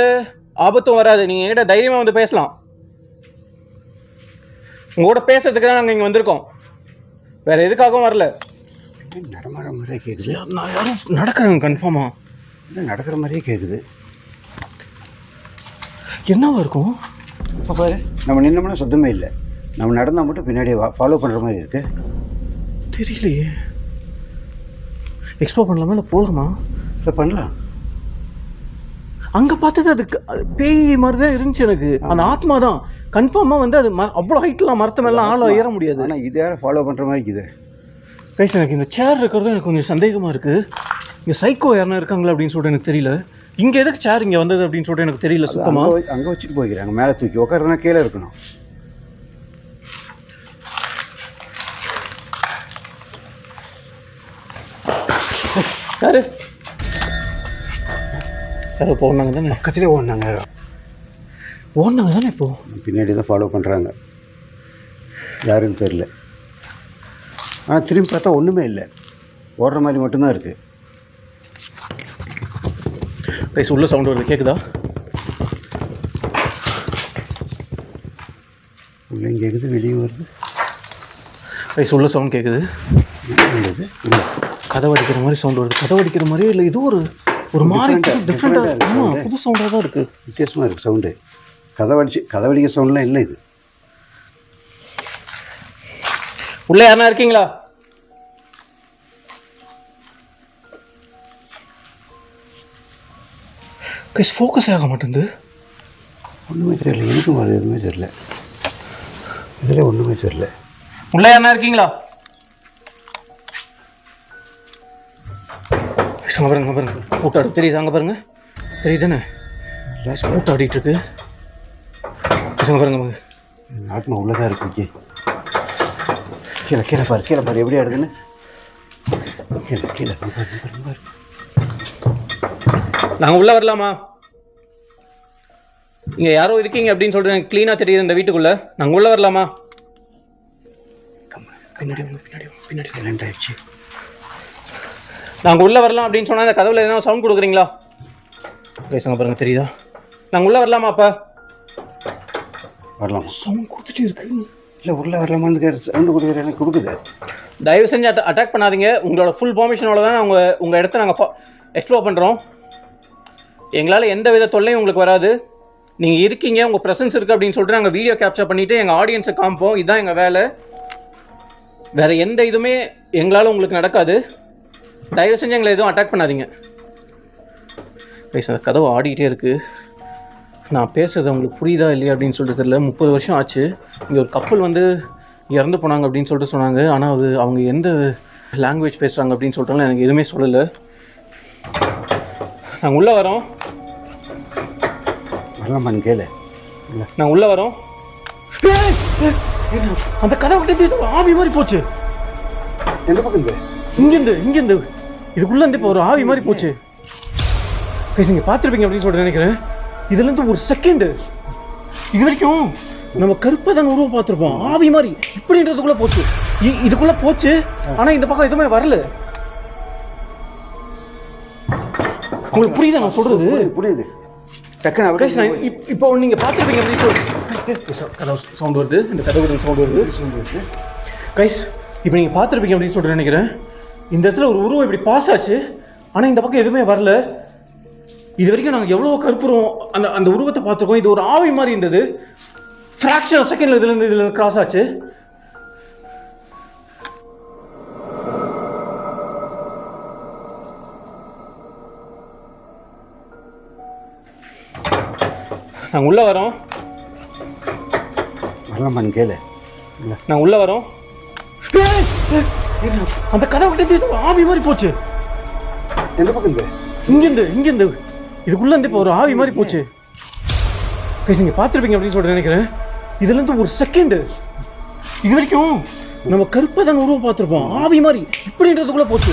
ஆபத்தும் வராது. நீங்கள் என்கிட்ட தைரியமாக வந்து பேசலாம். உங்களோட பேசுறதுக்கு தான் நாங்கள் இங்கே வந்திருக்கோம், வேற எதுக்காகவும் வரல. நடமாட மாதிரியே கேட்குது. நான் யாரும் நடக்கிறாங்க கன்ஃபார்மாக. இல்லை நடக்கிற மாதிரியே கேட்குது. என்னவா இருக்கும்? இப்போ பாரு, நம்ம நின்னோம்னா சத்தமே இல்லை, நம்ம நடந்தால் மட்டும் பின்னாடியே ஃபாலோ பண்ணுற மாதிரி இருக்கு. தெரியலையே. எக்ஸ்ப்ளோர் பண்ணலாமா இல்லை போகலாமா? இல்லை பண்ணலாம். அங்கே பார்த்தது அதுக்கு பேய் மாதிரி தான் இருந்துச்சு எனக்கு. அந்த ஆத்மா தான் கன்ஃபார்மாக வந்து அது அவ்வளோ ஹைட்லாம் மரத்து மேலாம் ஆள் ஏற முடியாது. ஆனால் இது யாரும் ஃபாலோ பண்ணுற மாதிரி இருக்குது. கைஸ் எனக்கு இந்த சேர் இருக்கிறது எனக்கு கொஞ்சம் சந்தேகமாக இருக்குது. இங்கே சைக்கோ யாருன்னா இருக்காங்களா அப்படின்னு சொல்லிட்டு எனக்கு தெரியல. இங்கே எதுக்கு சேர் இங்கே வந்தது அப்படின்னு சொல்லிட்டு எனக்கு தெரியல சுத்தமாக. அங்கே வச்சுட்டு போய்க்கிறாங்க, மேலே தூக்கி உட்காருதுன்னா கீழே இருக்கணும். யாரு யாரோ போனாங்க தானே? பக்கத்துலேயே ஓடினாங்க. ஓடினாங்க தானே? இப்போ பின்னாடி தான் ஃபாலோ பண்ணுறாங்க, யாருன்னு தெரியல. ஆனால் திரும்பி பார்த்தா ஒன்றுமே இல்லை, ஓடுற மாதிரி மட்டும்தான் இருக்குது. கைஸ் உள்ள சவுண்ட் வருது, கேட்குதா? உள்ளே கேட்குது, வெளியே வருது. கைஸ் உள்ள சவுண்ட் கேட்குது. இது கதவு அடிக்கிற மாதிரி சவுண்ட் வருது. கதவு அடிக்கிற மாதிரியே இல்லை, இது ஒரு ஒரு மாதிரி டிஃப்ரெண்ட்டாக. ஆமாம், புது சவுண்டாக தான் இருக்குது. வித்தியாசமாக இருக்குது சவுண்டு. கதவடிக்கிற சவுண்ட்லாம் இல்லை இது. உள்ளே யாருன்னா இருக்கீங்களா? கைஸ் ஃபோக்கஸ் ஆக மாட்டேங்குது. ஒன்றுமே தெரியல, எனக்கும் அது எதுவுமே தெரியல. இதில் ஒன்றுமே தெரியல. உள்ளே யாருன்னா இருக்கீங்களா? அங்கே பாருங்க, அங்கே பாருங்க, கூட்டாடி தெரியுது, அங்கே பாருங்க, தெரியுதுன்னு கூட்டாடிட்டு இருக்கு. அங்கே பாருங்க, ஆத்மா உள்ளதாக இருக்கு. கீழே கீழே பாரு, கீழே பாரு எப்படி ஆடுதுன்னு. கீழே கீழே பாரு. நாங்கள் உள்ளே வரலாமா? இங்கே யாரோ இருக்கீங்க அப்படின்னு சொல்லிட்டு எனக்கு க்ளீனாக தெரியுது இந்த வீட்டுக்குள்ளே. நாங்கள் உள்ளே வரலாமா? பின்னாடி பின்னாடி சைலண்ட் ஆயிடுச்சு. நாங்கள் உள்ளே வரலாம் அப்படின்னு சொன்னால் இந்த கதவுல எதனா சவுண்ட் கொடுக்குறீங்களா? பேசுங்க பாருங்க, தெரியுதா? நாங்கள் உள்ளே வரலாமா? அப்போ வரலாம். சவுண்ட் கொடுத்துட்டு இருக்கு. இல்லை உள்ளே வரலாமான்னு சவுண்டு கொடுக்குற எனக்கு கொடுக்குது. தயவு செஞ்சு அட்டாக் பண்ணாதீங்க. உங்களோட ஃபுல் பெர்மிஷனோட தான் உங்கள் இடத்த நாங்கள் எக்ஸ்ப்ளோர் பண்ணுறோம். எங்களால் எந்த வித தொல்லையும் உங்களுக்கு வராது. நீங்கள் இருக்கீங்க, உங்கள் ப்ரெசன்ஸ் இருக்குது அப்படின்னு சொல்லிட்டு நாங்கள் வீடியோ கேப்சர் பண்ணிவிட்டு எங்கள் ஆடியன்ஸை காமிப்போம். இதுதான் எங்கள் வேலை. வேறு எந்த இதுவுமே எங்களால் உங்களுக்கு நடக்காது. தயவு செஞ்சு எங்களை எதுவும் அட்டாக் பண்ணாதீங்க. பேச கதவு ஆடிக்கிட்டே இருக்குது. நான் பேசுறது உங்களுக்கு புரியுதா இல்லையா அப்படின்னு சொல்லிட்டு தெரியல. 30 வருஷம் ஆச்சு. இங்கே ஒரு கப்பல் வந்து இறந்து போனாங்க அப்படின்னு சொல்லிட்டு சொன்னாங்க. ஆனால் அது அவங்க எந்த லாங்குவேஜ் பேசுகிறாங்க அப்படின்னு சொல்லிட்டாலும் எனக்கு எதுவுமே சொல்லலை. நாங்கள் உள்ளே வரோம். வரலாமான்னு கேளு. இல்லை நாங்கள் உள்ளே வரோம். அந்த கதவை கிட்ட ஆவி மாதிரி போச்சு. எந்த பக்கம் இங்கேருந்து இதுக்குள்ளேருந்து இப்போ ஒரு ஆவி மாதிரி போச்சு. கைஸ் நீங்கள் பார்த்துருப்பீங்க அப்படின்னு சொல்லிட்டு நினைக்கிறேன். இதுலேருந்து ஒரு செகண்டு இது வரைக்கும் நம்ம கருப்பதான் உருவம் பார்த்துருப்போம். ஆவி மாதிரி இப்படின்றதுக்குள்ளே போச்சு. இதுக்குள்ளே போச்சு. ஆனால் இந்த பக்கம் எதுவுமே வரல. உங்களுக்கு புரியுதா நான் சொல்கிறது? புரியுது. டக்குன்னு இப்போ நீங்கள் பார்த்துருப்பீங்க அப்படின்னு சொல்லிட்டு கதவு சவுண்ட் வருது. இந்த கதவு சவுண்ட் வருது. கைஸ் இப்போ நீங்கள் பார்த்துருப்பீங்க அப்படின்னு சொல்லிட்டு நினைக்கிறேன். இந்த இடத்துல ஒரு உருவம் இப்படி பாஸ் ஆச்சு. ஆனால் இந்த பக்கம் எதுவுமே வரல. இது வரைக்கும் நாங்கள் எவ்வளோ கருப்புறோம் அந்த உருவத்தை பார்த்துருக்கோம். இது ஒரு ஆவி மாதிரி இருந்தது. ஃப்ராக்ஷன் ஆஃப் செகண்டில் இதில் கிராஸ் ஆச்சு. நாங்கள் உள்ளே வரோம். வரலாமான்னு கேளு. இல்லை நாங்கள் உள்ளே வரோம். அந்த கதவை கிட்ட ஆவி மாதிரி போச்சு. எந்த பக்கம் இங்கேருந்து இதுக்குள்ளேருந்து இப்போ ஒரு ஆவி மாதிரி போச்சு. கைஸ் நீங்கள் பார்த்துருப்பீங்க அப்படின்னு சொல்லிட்டு நினைக்கிறேன். இதுலேருந்து ஒரு செகண்டு இது வரைக்கும் நம்ம கருப்பதான் உருவம் பார்த்துருப்போம். ஆவி மாதிரி இப்படின்றதுக்குள்ளே போச்சு.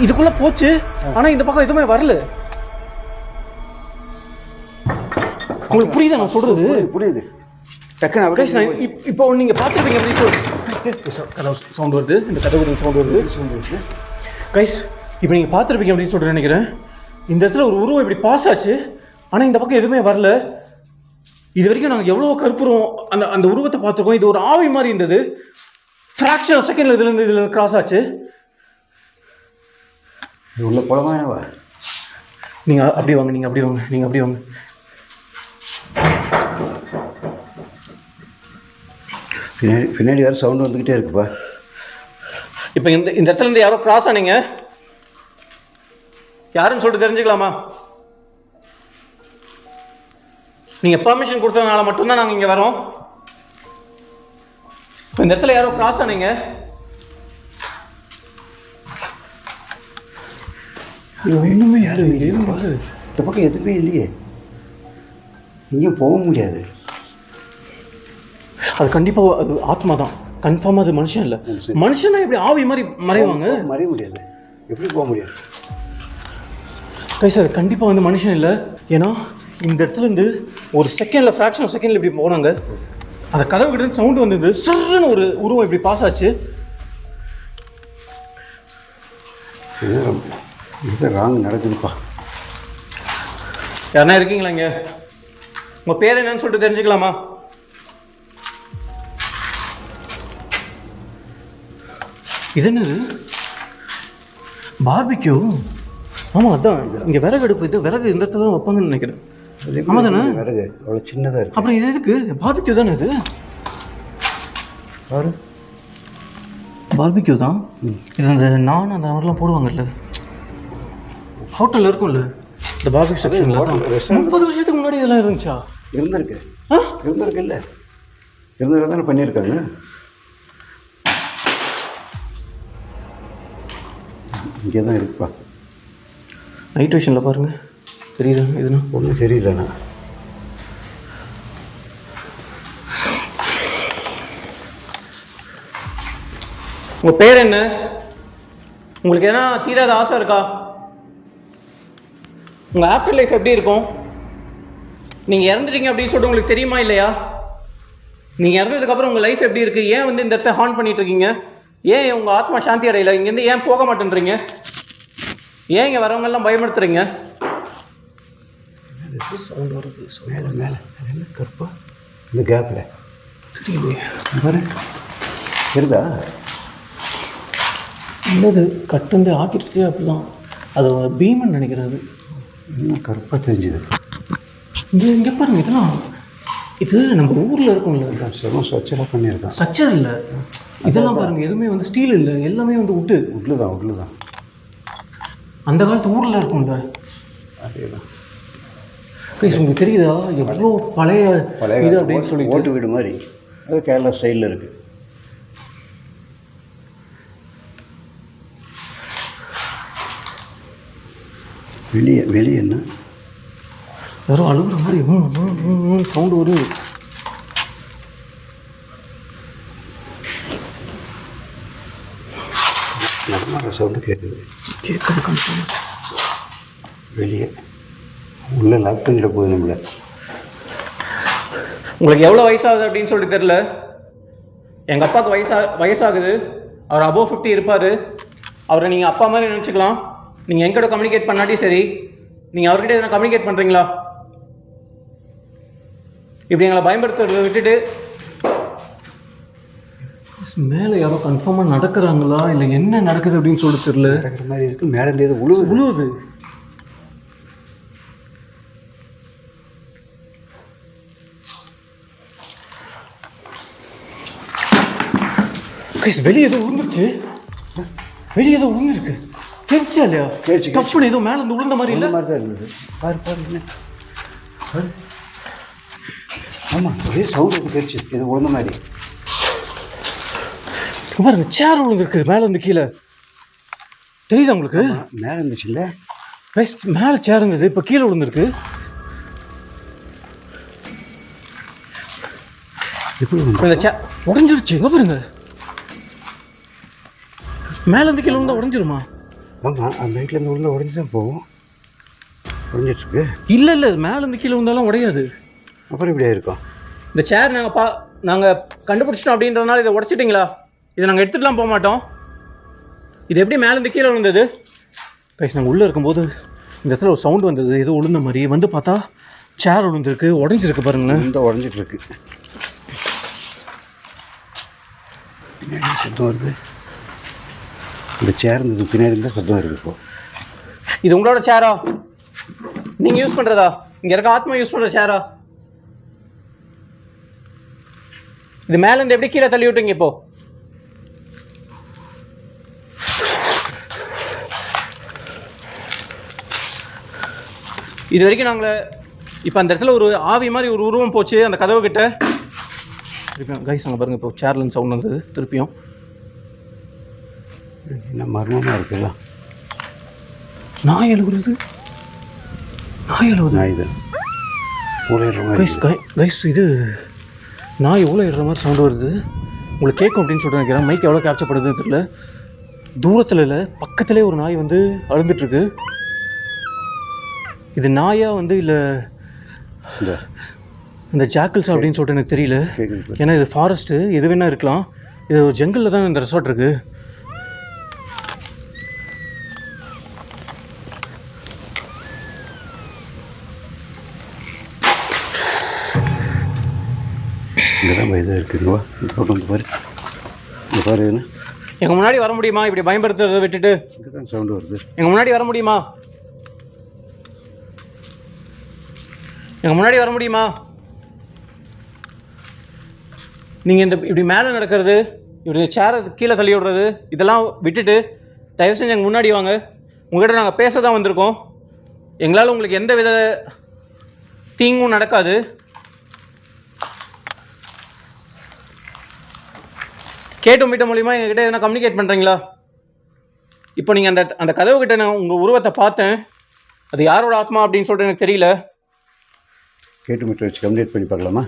இதுக்குள்ளே போச்சு. ஆனால் இந்த பக்கம் எதுவுமே வரல. உங்களுக்கு புரியுதா நான் சொல்கிறது? புரியுது. டக்குன்னு இப்போ நீங்கள் பார்த்துருப்பீங்க அப்படின்னு சொல்லிட்டு கதவு சவுண்ட் வருது. இந்த கதவு சவுண்ட் வருது. கைஸ் இப்போ நீங்கள் பார்த்துருப்பீங்க அப்படின்னு சொல்லிட்டு நினைக்கிறேன். இந்த இடத்துல ஒரு உருவம் இப்படி பாஸ் ஆச்சு. ஆனால் இந்த பக்கம் எதுவுமே வரல. இது வரைக்கும் நாங்கள் எவ்வளோ கருப்புறோம் அந்த உருவத்தை பார்த்துருக்கோம். இது ஒரு ஆவி மாதிரி இருந்தது. ஃப்ராக்ஷன் ஆஃப் செகண்டில் இதில் கிராஸ் ஆச்சு. உள்ள போலமானவா? நீங்கள் அப்படி வாங்க, நீங்கள் அப்படி வாங்க. பின்னாடி வேறு சவுண்டு வந்துக்கிட்டே இருக்குப்பா. இப்போ இந்த இடத்துல இருந்து யாரோ கிராஸ் ஆனீங்க. யாருன்னு சொல்லிட்டு தெரிஞ்சுக்கலாமா? நீங்கள் பெர்மிஷன் கொடுத்ததுனால மட்டும்தான் நாங்கள் இங்கே வரோம். இப்போ இந்த இடத்துல யாரோ கிராஸ் ஆனீங்க. இன்னுமே யாரும் இந்த பக்கம் எதுவுமே இல்லையே. இங்கேயும் போக முடியாது. அது கண்டிப்பாக அது ஆத்மா தான். கன்ஃபார்மாக அது மனுஷன் இல்லை. மனுஷனா எப்படி ஆவி மாதிரி மறைவாங்க? மறைய முடியாது. எப்படி போக முடியாது? சார் கண்டிப்பாக வந்து மனுஷன் இல்லை. ஏன்னா இந்த இடத்துல இருந்து ஒரு செகண்டில் ஃப்ராக்ஷன் ஆஃப் செகண்டில் இப்படி போனாங்க. அந்த கதவு கிட்ட சவுண்டு வந்தது. சர்ன்னு ஒரு உருவம் இப்படி பாஸ் ஆச்சு. இது ராங் நடக்குதுப்பா. யாருன்னா இருக்கீங்களா இங்கே? உங்கள் பேர் என்னன்னு சொல்லிட்டு தெரிஞ்சுக்கலாமா? இது என்னது? பார்பிக்யூ. ஆமாம், அதான் இங்கே விறகு அடுப்பு. இது விறகு இந்த இடத்துல தான் வைப்பாங்கன்னு நினைக்கிறேன். ஆமாம் தானே? விறகு அவ்வளோ சின்னதாக இருக்குது. அப்புறம் இது எதுக்கு? பார்பிக்யூ தானே இது? பாரு, பார்பிக்யூ தான். இது அந்த நான் அந்த மாதிரிலாம் போடுவாங்கல்ல, ஹோட்டலில் இருக்கும்ல இந்த பார்பிக்யூ செக்ஷனில். 30 வருஷத்துக்கு முன்னாடி இதெல்லாம் இருந்துச்சா? இருந்திருக்கு. இருந்திருக்கு இல்லை, இருந்திருக்கு தானே பண்ணியிருக்காங்க. இங்கே தான் இருக்குப்பா. நைட் விஷனில் பாருங்கள், தெரியுதா? இதுனா ஒன்றும் சரியில்லைண்ணா. உங்கள் பேர் என்ன? உங்களுக்கு எதனா தீராத ஆசை இருக்கா? உங்கள் ஆஃப்டர் லைஃப் எப்படி இருக்கும்? நீங்கள் இறந்துட்டீங்க அப்படின்னு சொல்லிட்டு உங்களுக்கு தெரியுமா இல்லையா? நீங்கள் இறந்ததுக்கப்புறம் உங்கள் லைஃப் எப்படி இருக்குது? ஏன் வந்து இந்த இடத்த ஹார்ன் பண்ணிட்டு இருக்கீங்க? ஏன் உங்கள் ஆத்மா சாந்தி அடையலை? இங்கேருந்து ஏன் போக மாட்டேன்றீங்க? ஏன் இங்கே வரவங்கெல்லாம் பயமுறுத்துறீங்க? சவுண்ட் வருது. மேலே மேலே என்ன கருப்பா இந்த கேப்பில் தெரியலையே. பாரு, இருக்குதா? என்னது கட்டுந்து ஆக்கிட்டு அப்படிதான். அது பீமன் நினைக்கிறது. இன்னும் கருப்பாக தெரிஞ்சுது. இங்கே பாருங்க, இதெல்லாம் இது நம்ம ஊரில் இருக்கும்ல, செம ஸ்ட்ரக்சராக பண்ணியிருக்கான். ஸ்ட்ரக்சர் இல்லை இதெல்லாம் பாருங்கள். எதுவுமே வந்து ஸ்டீல் இல்லை, எல்லாமே வந்து உட்லு தான். அந்த காலத்து ஊரில் இருக்கும்ல, அதே தான். உங்களுக்கு தெரியுதா எவ்வளோ பழைய இது அப்படின்னு சொல்லி? ஓட்டு வீடு மாதிரி. அது கேரளா ஸ்டைலில் இருக்குது. வெளியே என்ன யாரோ அழுகுற மாதிரி சவுண்டு வருது. நம்ம சவுண்டு கேட்குது. கன்ஃபார்ம் வெளியே உள்ளே லாக் பண்ணிட போகுது நம்மளை. உங்களுக்கு எவ்வளோ வயசாகுது அப்படின்னு சொல்லிட்டு தெரில. எங்கள் அப்பாவுக்கு வயசாகுது. அவர் அபோவ் 50 இருப்பார். அவரை நீங்கள் அப்பா மாதிரி நினச்சிக்கலாம். நீங்கள் எங்கூட கம்யூனிகேட் பண்ணாட்டி சரி, நீங்கள் அவர்கிட்ட எதனா கம்யூனிகேட் பண்ணுறீங்களா? இப்படி எங்களை பயன்படுத்துறத விட்டுட்டு மேலே யாரோ கன்ஃபார்மாக நடக்கிறாங்களா இல்லை என்ன நடக்குது அப்படின்னு சொல்லிட்டு தெரியல. நடக்கிற மாதிரி இருக்குது. மேலே இருந்து உழுவுது. வெளியே ஏதோ விழுந்துருச்சு. வெளியே ஏதோ விழுந்துருக்கு. தெரிச்சா இல்லையா? கப்புன்னு ஏதோ மேலே இருந்து விழுந்த மாதிரி இல்லை மாதிரி தான் இருந்தது. பாரு என்ன பாரு. ஆமாம், ஒரே சவுண்ட் தெரிச்சு. இது விழுந்த மாதிரி பாருங்க. சேர் விழுந்துருக்கு மேலே இருந்து கீழே. தெரியுதா உங்களுக்கு? மேலே இருந்துச்சு இல்லை, மேலே சேர் இருந்தது, இப்போ கீழே விழுந்துருக்கு. இந்த சேர் உடஞ்சிருச்சு. எங்கே பாருங்க, மேலேருந்து கீழே விழுந்தா உடஞ்சிருமா? ஆமாம், அந்த வீட்டிலேருந்து விழுந்தா உடஞ்சி தான் போகும். உடஞ்சிட்ருக்கு. இல்லை மேலேருந்து கீழே விழுந்தாலும் உடையாது. அப்புறம் இப்படியா இருக்கும்? இந்த சேர் நாங்கள் கண்டுபிடிச்சிட்டோம் அப்படின்றதுனால இதை உடச்சிட்டிங்களா? இதை நாங்கள் எடுத்துகிட்டுலாம் போக மாட்டோம். இது எப்படி மேலேருந்து கீழே விழுந்தது? கைஸ், நாங்கள் உள்ளே இருக்கும்போது இந்த இடத்துல ஒரு சவுண்ட் வந்தது, ஏதோ விழுந்த மாதிரி. வந்து பார்த்தா சேர் விழுந்துருக்கு, உடஞ்சிருக்கு பாருங்களேன். இந்த உடஞ்சிட்ருக்கு. பின்னாடி சத்தம் வருது. இந்த சேர் இருந்தது பின்னாடி இருந்தால் சத்தம் வருது. இப்போ இது உங்களோட சேரா? நீங்கள் யூஸ் பண்ணுறதா? இங்கே இருக்க ஆத்மா யூஸ் பண்ணுற சேரா? இது மேலேருந்து எப்படி கீழே தள்ளி விட்டுங்க? இப்போ இது வரைக்கும் நாங்கள் இப்போ அந்த இடத்துல ஒரு ஆவி மாதிரி ஒரு உருவம் போச்சு அந்த கதவு கிட்ட. திருப்பியும் கைஸ் அங்கே பாருங்கள், இப்போ சேர்லேருந்து சவுண்ட் வந்தது. திருப்பியும் என்ன மர்மமாக இருக்குல்ல. நாய் எழுகுறது. நாய் தான் ஊழையிடுற மாதிரி. கைஸ் இது நாய் ஊழையிடுற மாதிரி சவுண்டு வருது. உங்களுக்கு கேட்கும் அப்படின்னு சொல்லிட்டு நினைக்கிறேன். மைக் எவ்வளோ கேப்சர் பண்ணுறதுன்னு தெரியல. தூரத்தில் இல்லை, பக்கத்துலேயே ஒரு நாய் வந்து அழுந்துட்டுருக்கு. இது நாயா வந்து இல்லை இந்த ஜாக்கிள்ஸ் அப்படின்னு சொல்லிட்டு எனக்கு தெரியல. ஏன்னா இது ஃபாரஸ்ட்டு, எது வேணா இருக்கலாம். இது ஒரு ஜங்கிளில் தான் இந்த ரெசார்ட் இருக்குது. இங்கே தான் இதாக இருக்குதுவா. இந்த பக்கம் வந்து பாரு. இந்த பாரு என்ன எங்கள் முன்னாடி வர முடியுமா? இப்படி பயன்படுத்துறதை விட்டுட்டு இங்கே தான் சவுண்டு வருது. எங்கள் முன்னாடி வர முடியுமா? எங்கள் முன்னாடி வர முடியுமா? நீங்கள் இப்படி மேலே நடக்கிறது, இப்படி சேரை கீழே தள்ளி விடுறது, இதெல்லாம் விட்டுட்டு தயவு செஞ்சு எங்கள் முன்னாடி வாங்க. உங்கள்கிட்ட நாங்கள் பேச தான் வந்திருக்கோம். எங்களால் உங்களுக்கு எந்த வித தீங்கும் நடக்காது. கேட்டு மீட்ட மூலிமா எங்ககிட்ட எதனா கம்யூனிகேட் பண்ணுறீங்களா? இப்போ நீங்கள் அந்த கதவு கிட்ட நான் உங்கள் உருவத்தை பார்த்தேன். அது யாரோட ஆத்மா அப்படின்னு சொல்லிட்டு எனக்கு தெரியல. கேட்டு மீட்டர் வச்சு கம்யூனிகேட் பண்ணி பார்க்கலாமா?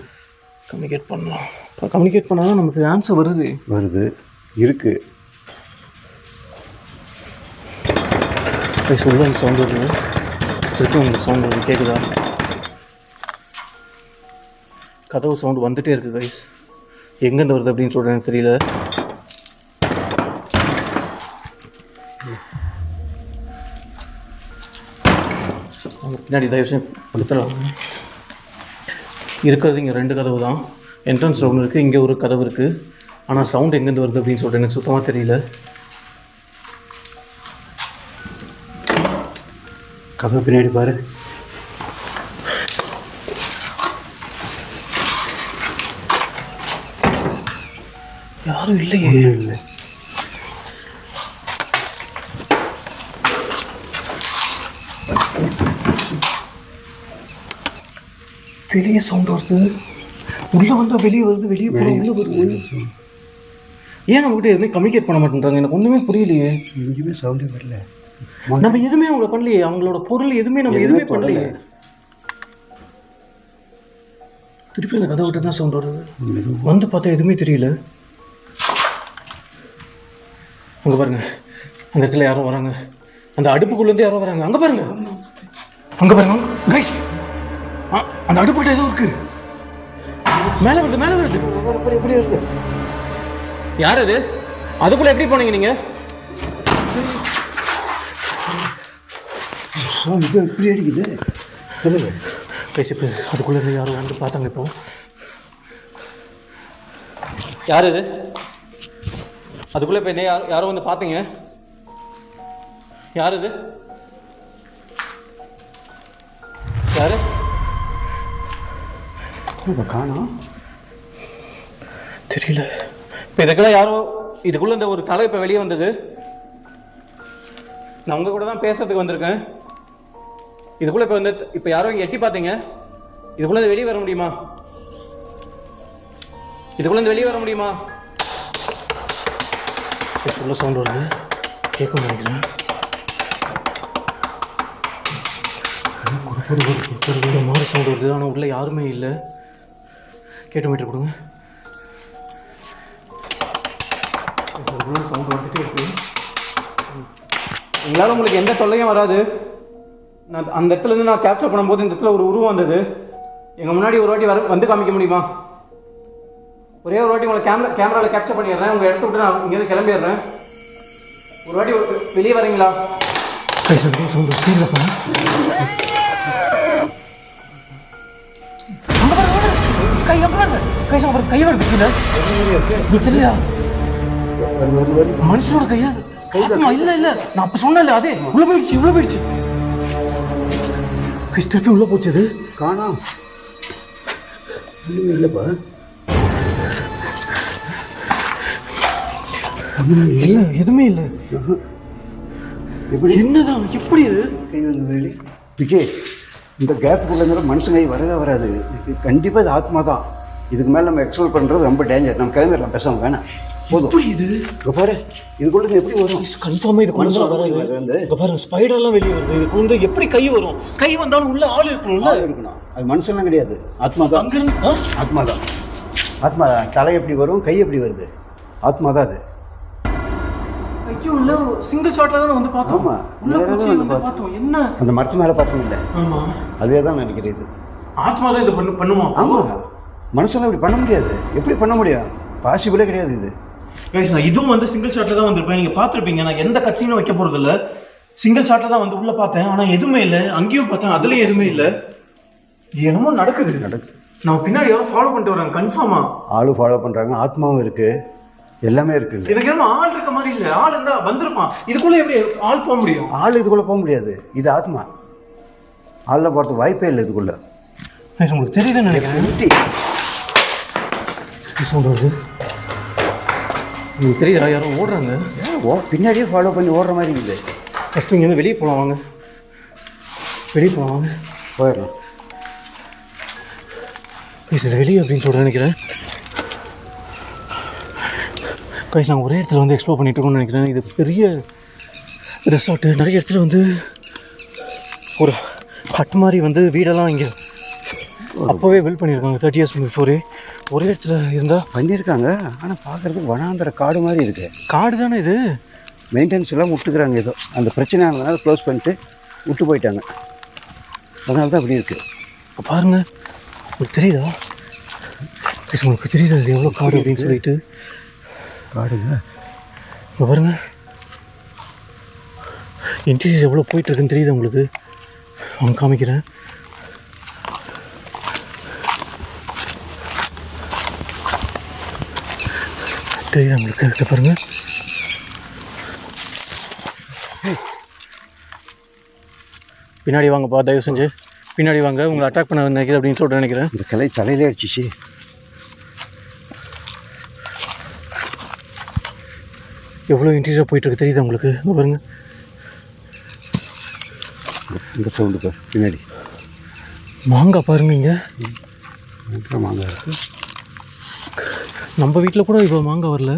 கம்யூனிகேட் பண்ணலாம். இப்போ கம்யூனிகேட் பண்ணால் தான் நமக்கு ஆன்சர் வருது இருக்குது. சொல்ல சவுண்ட் வருது. திருப்பி உங்களுக்கு சவுண்ட் வருது, கேட்குதா? கதவு சவுண்டு வந்துகிட்டே இருக்குது கைஸ். எங்கேருந்து வருது அப்படின்னு சொல்லிட்டு எனக்கு தெரியல. பின்னாடி தயவு படுத்தலாம். இருக்கிறது இங்கே 2 கதவு தான். என்ட்ரன்ஸில் ஒன்று இருக்குது, இங்கே ஒரு கதவு இருக்குது. ஆனால் சவுண்ட் எங்கேருந்து வருது அப்படின்னு சொல்லிட்டு எனக்கு சுத்தமாக தெரியல. கதவு பின்னாடி பாரு. யாரும் இல்லையே. இல்லை. வெளியே சவுண்ட் வருது. உள்ளே வந்தால் வெளியே வருது, வெளியே போனால் உள்ளே வருது. ஏன் நம்மகிட்ட எதுவுமே கம்யூனிகேட் பண்ண மாட்டேன்றாங்க? எனக்கு ஒன்றுமே புரியலையே. எங்கேயுமே சவுண்டே வரல. நம்ம எதுவுமே அவங்கள பண்ணலையே. அவங்களோட பொருள் எதுவுமே நம்ம எதுவுமே பண்ணலையே. திருப்பி அந்த கதை விட்டு தான் சவுண்ட் வருது. வந்து பார்த்தா எதுவுமே தெரியல. அங்கே பாருங்க, அந்த இடத்துல யாரும் வராங்க. அந்த அடுப்புக்குள்ளேருந்து யாரோ வராங்க. அங்கே பாருங்க, அங்கே பாருங்க கைஸ். அந்த அடுப்புக்கிட்ட ஏதோ இருக்கு. மேலே வருது, மேலே வருது. எப்படி வருது? யார் அது? அதுக்குள்ளே எப்படி போனீங்க நீங்கள்? இது எப்படி அடிக்குது? பேசிப்பு அதுக்குள்ளே இருந்து யாரும் வந்து பார்த்தாங்க. இப்போ யார் இது? அதுக்குள்ளே இப்போ என்ன யாரோ வந்து பார்த்தீங்க? யார் இது? யாரு? இப்போ காணோம், தெரியல. இப்போ இதுக்கெல்லாம் யாரோ இதுக்குள்ளே இந்த ஒரு தலை இப்போ வெளியே வந்தது. நான் உங்கள் கூட தான் பேசுறதுக்கு வந்திருக்கேன். இதுக்குள்ளே இப்போ யாரோ இங்கே எட்டி பார்த்தீங்க. இதுக்குள்ளே வெளியே வர முடியுமா? இதுக்குள்ளே வெளியே வர முடியுமா? சொல்ல சவுண்ட் வருது, கேட்க நினைக்கிறேன். மாதிரி சவுண்ட் வருது, ஆனால் உள்ள யாருமே இல்லை. கேட்டு மீட்டர் கொடுங்க. சவுண்ட் வந்துட்டே இருக்கு. எங்களால் உங்களுக்கு எந்த தொல்லையும் வராது. நான் அந்த இடத்துலேருந்து நான் கேப்சர் பண்ணும்போது இந்த இடத்துல ஒரு உருவம் வந்தது. எங்கள் முன்னாடி ஒரு வாட்டி வந்து காமிக்க முடியுமா? ஒரே ஒரு வாட்டி உங்களை கேமராவில் கேப்சர் பண்ணிடுறேன். உங்கள் இடத்த விட்டு நான் இங்கேருந்து கிளம்பிடுறேன். ஒரு வாட்டி வெளியே வரீங்களா? கை வருது கீழே. தெரியல, மனுஷனோட கையா? இல்ல இல்ல, நான் அப்ப சொன்னேன்ல, அதே உள்ள போயிடுச்சு. திருப்பி உள்ள போச்சு. அது காணோம், இல்லப்பா. இல்ல, எதுவுமே இல்லை. என்னதான் எப்படி இது கை வந்தது? விக்கே, இந்த கேப்புக்குள்ள மனுஷன் கை வரவே வராது. கண்டிப்பாக இது ஆத்மா தான். இதுக்கு மேலே நம்ம எக்ஸ்ப்ளோர் பண்ணுறது ரொம்ப டேஞ்சர். நம்ம கிளம்பிடலாம், பேசாம வேணாம். போதும். இது பாரு, இதுக்குள்ள எப்படி வரும்? கன்ஃபார்மாக இது வந்து பாருங்க, ஸ்பைடர்லாம் வெளியே வருது. இதுக்கு வந்து எப்படி கை வரும்? கை வந்தாலும் உள்ள ஆள் இருக்கணும்ல. இருக்கணும். அது மனுஷன்லாம் கிடையாது, ஆத்மா தான். ஆத்மா தான், ஆத்மா தான். தலை எப்படி வரும், கை எப்படி வருது? ஆத்மா தான் அது. ஐயோ, இல்ல, சிங்கிள் ஷாட்ல தான் வந்து பார்த்தோம். ஆமா, உள்ள போச்சு வந்து பார்த்தோம். என்ன அந்த மரத்து மேலே பார்த்தோம் இல்ல? ஆமா, அதே தான் நினைக்கிறேன். இது ஆத்மா தான் இது பண்ணுமா? ஆமா, மனுஷனால இப்படி பண்ண முடியாது. எப்படி பண்ண முடியும்? பாசிபிளே கிடையாது இது. நான் இதுவும் வந்து சிங்கிள் ஷாட்ல தான் வந்திருப்பேன். நீங்க பார்த்துருப்பீங்க. நான் எந்த கட்சியும் வைக்க போறது இல்ல. சிங்கிள் ஷாட்ல தான் வந்து உள்ள பார்த்தேன். ஆனா எதுவுமே இல்லை. அங்கேயும் பார்த்தேன், அதுலயும் எதுவுமே இல்லை. என்னமோ நடக்குது. நம்ம பின்னாடி யாரும் ஃபாலோ பண்ணிட்டு வராங்க. கன்ஃபார்மா ஆளு ஃபாலோ பண்றாங்க, ஆத்மாவும் இருக்கு. எல்லாமே இருக்குது. எனக்கு என்ன ஆள் இருக்க மாதிரி இல்லை. ஆள் இருந்தா வந்திருப்பான். இதுக்குள்ள எப்படி ஆள் போக முடியும்? ஆள் இதுக்குள்ளே போக முடியாது. இது ஆத்மா. ஆளில் போகிறதுக்கு வாய்ப்பே இல்லை இதுக்குள்ளே. உங்களுக்கு தெரியுதுன்னு நினைக்கிறேன். சவுண்ட் வருது. உங்களுக்கு தெரியுதா? யாரும் ஓடுறாங்க. பின்னாடியே ஃபாலோ பண்ணி ஓடுற மாதிரி இல்லை. ஃபஸ்ட்டு இங்கேருந்து வெளியே போகலாம் வாங்க. வெளியே போகலாம் வாங்க. போயிடலாம். சார் வெளியே அப்படின்னு சொல்கிறேன் நினைக்கிறேன். கைஸ் நாங்கள் ஒரே இடத்துல வந்து எக்ஸ்ப்ளோர் பண்ணிட்டு இருக்கோம்னு நினைக்கிறேன். இது பெரிய ரெசார்ட்டு. நிறைய இடத்துல வந்து ஒரு ஹட் மாதிரி வந்து வீடெல்லாம் இங்கே அப்போவே பில்ட் பண்ணியிருக்காங்க 30 years பிஃபோரே. ஒரே இடத்துல இருந்தால் பண்ணியிருக்காங்க. ஆனால் பார்க்குறதுக்கு வனாந்தர காடு மாதிரி இருக்குது. காடு தானே இது. மெயின்டெனன்ஸ் எல்லாம் விட்டுக்கிறாங்க. ஏதோ அந்த பிரச்சனை ஆனதுனால க்ளோஸ் பண்ணிட்டு விட்டு போயிட்டாங்க. அதனால தான் அப்படி இருக்குது. இப்போ பாருங்கள், உங்களுக்கு தெரியுதா? கைஸ் உங்களுக்கு தெரியுதா இது எவ்வளோ காடு அப்படின்னு சொல்லிட்டு? காடுங்க. இப்போ பாருங்கள், இன்டீரியர் எவ்வளோ போயிட்டுருக்குன்னு தெரியுது உங்களுக்கு? அவங்க காமிக்கிறேன். தெரியுது உங்களுக்கு? இதை பாருங்கள். பின்னாடி வாங்கப்பா, தயவு செஞ்சு பின்னாடி வாங்க. உங்களை அட்டாக் பண்ண நினைக்கிது அப்படின்னு சொல்லிட்டு நினைக்கிறேன். இந்த கிளை தலையிலே அடிச்சிச்சு. எவ்வளோ இன்டீரியர் போயிட்டுருக்கு தெரியுது உங்களுக்கு? இங்கே பாருங்கள். இந்த சவுண்டு பாரு பின்னாடி. மாங்காய் பாருங்க. இங்கே மாங்காய் இருக்குது. நம்ம வீட்டில் கூட இப்போ மாங்காய் வரல.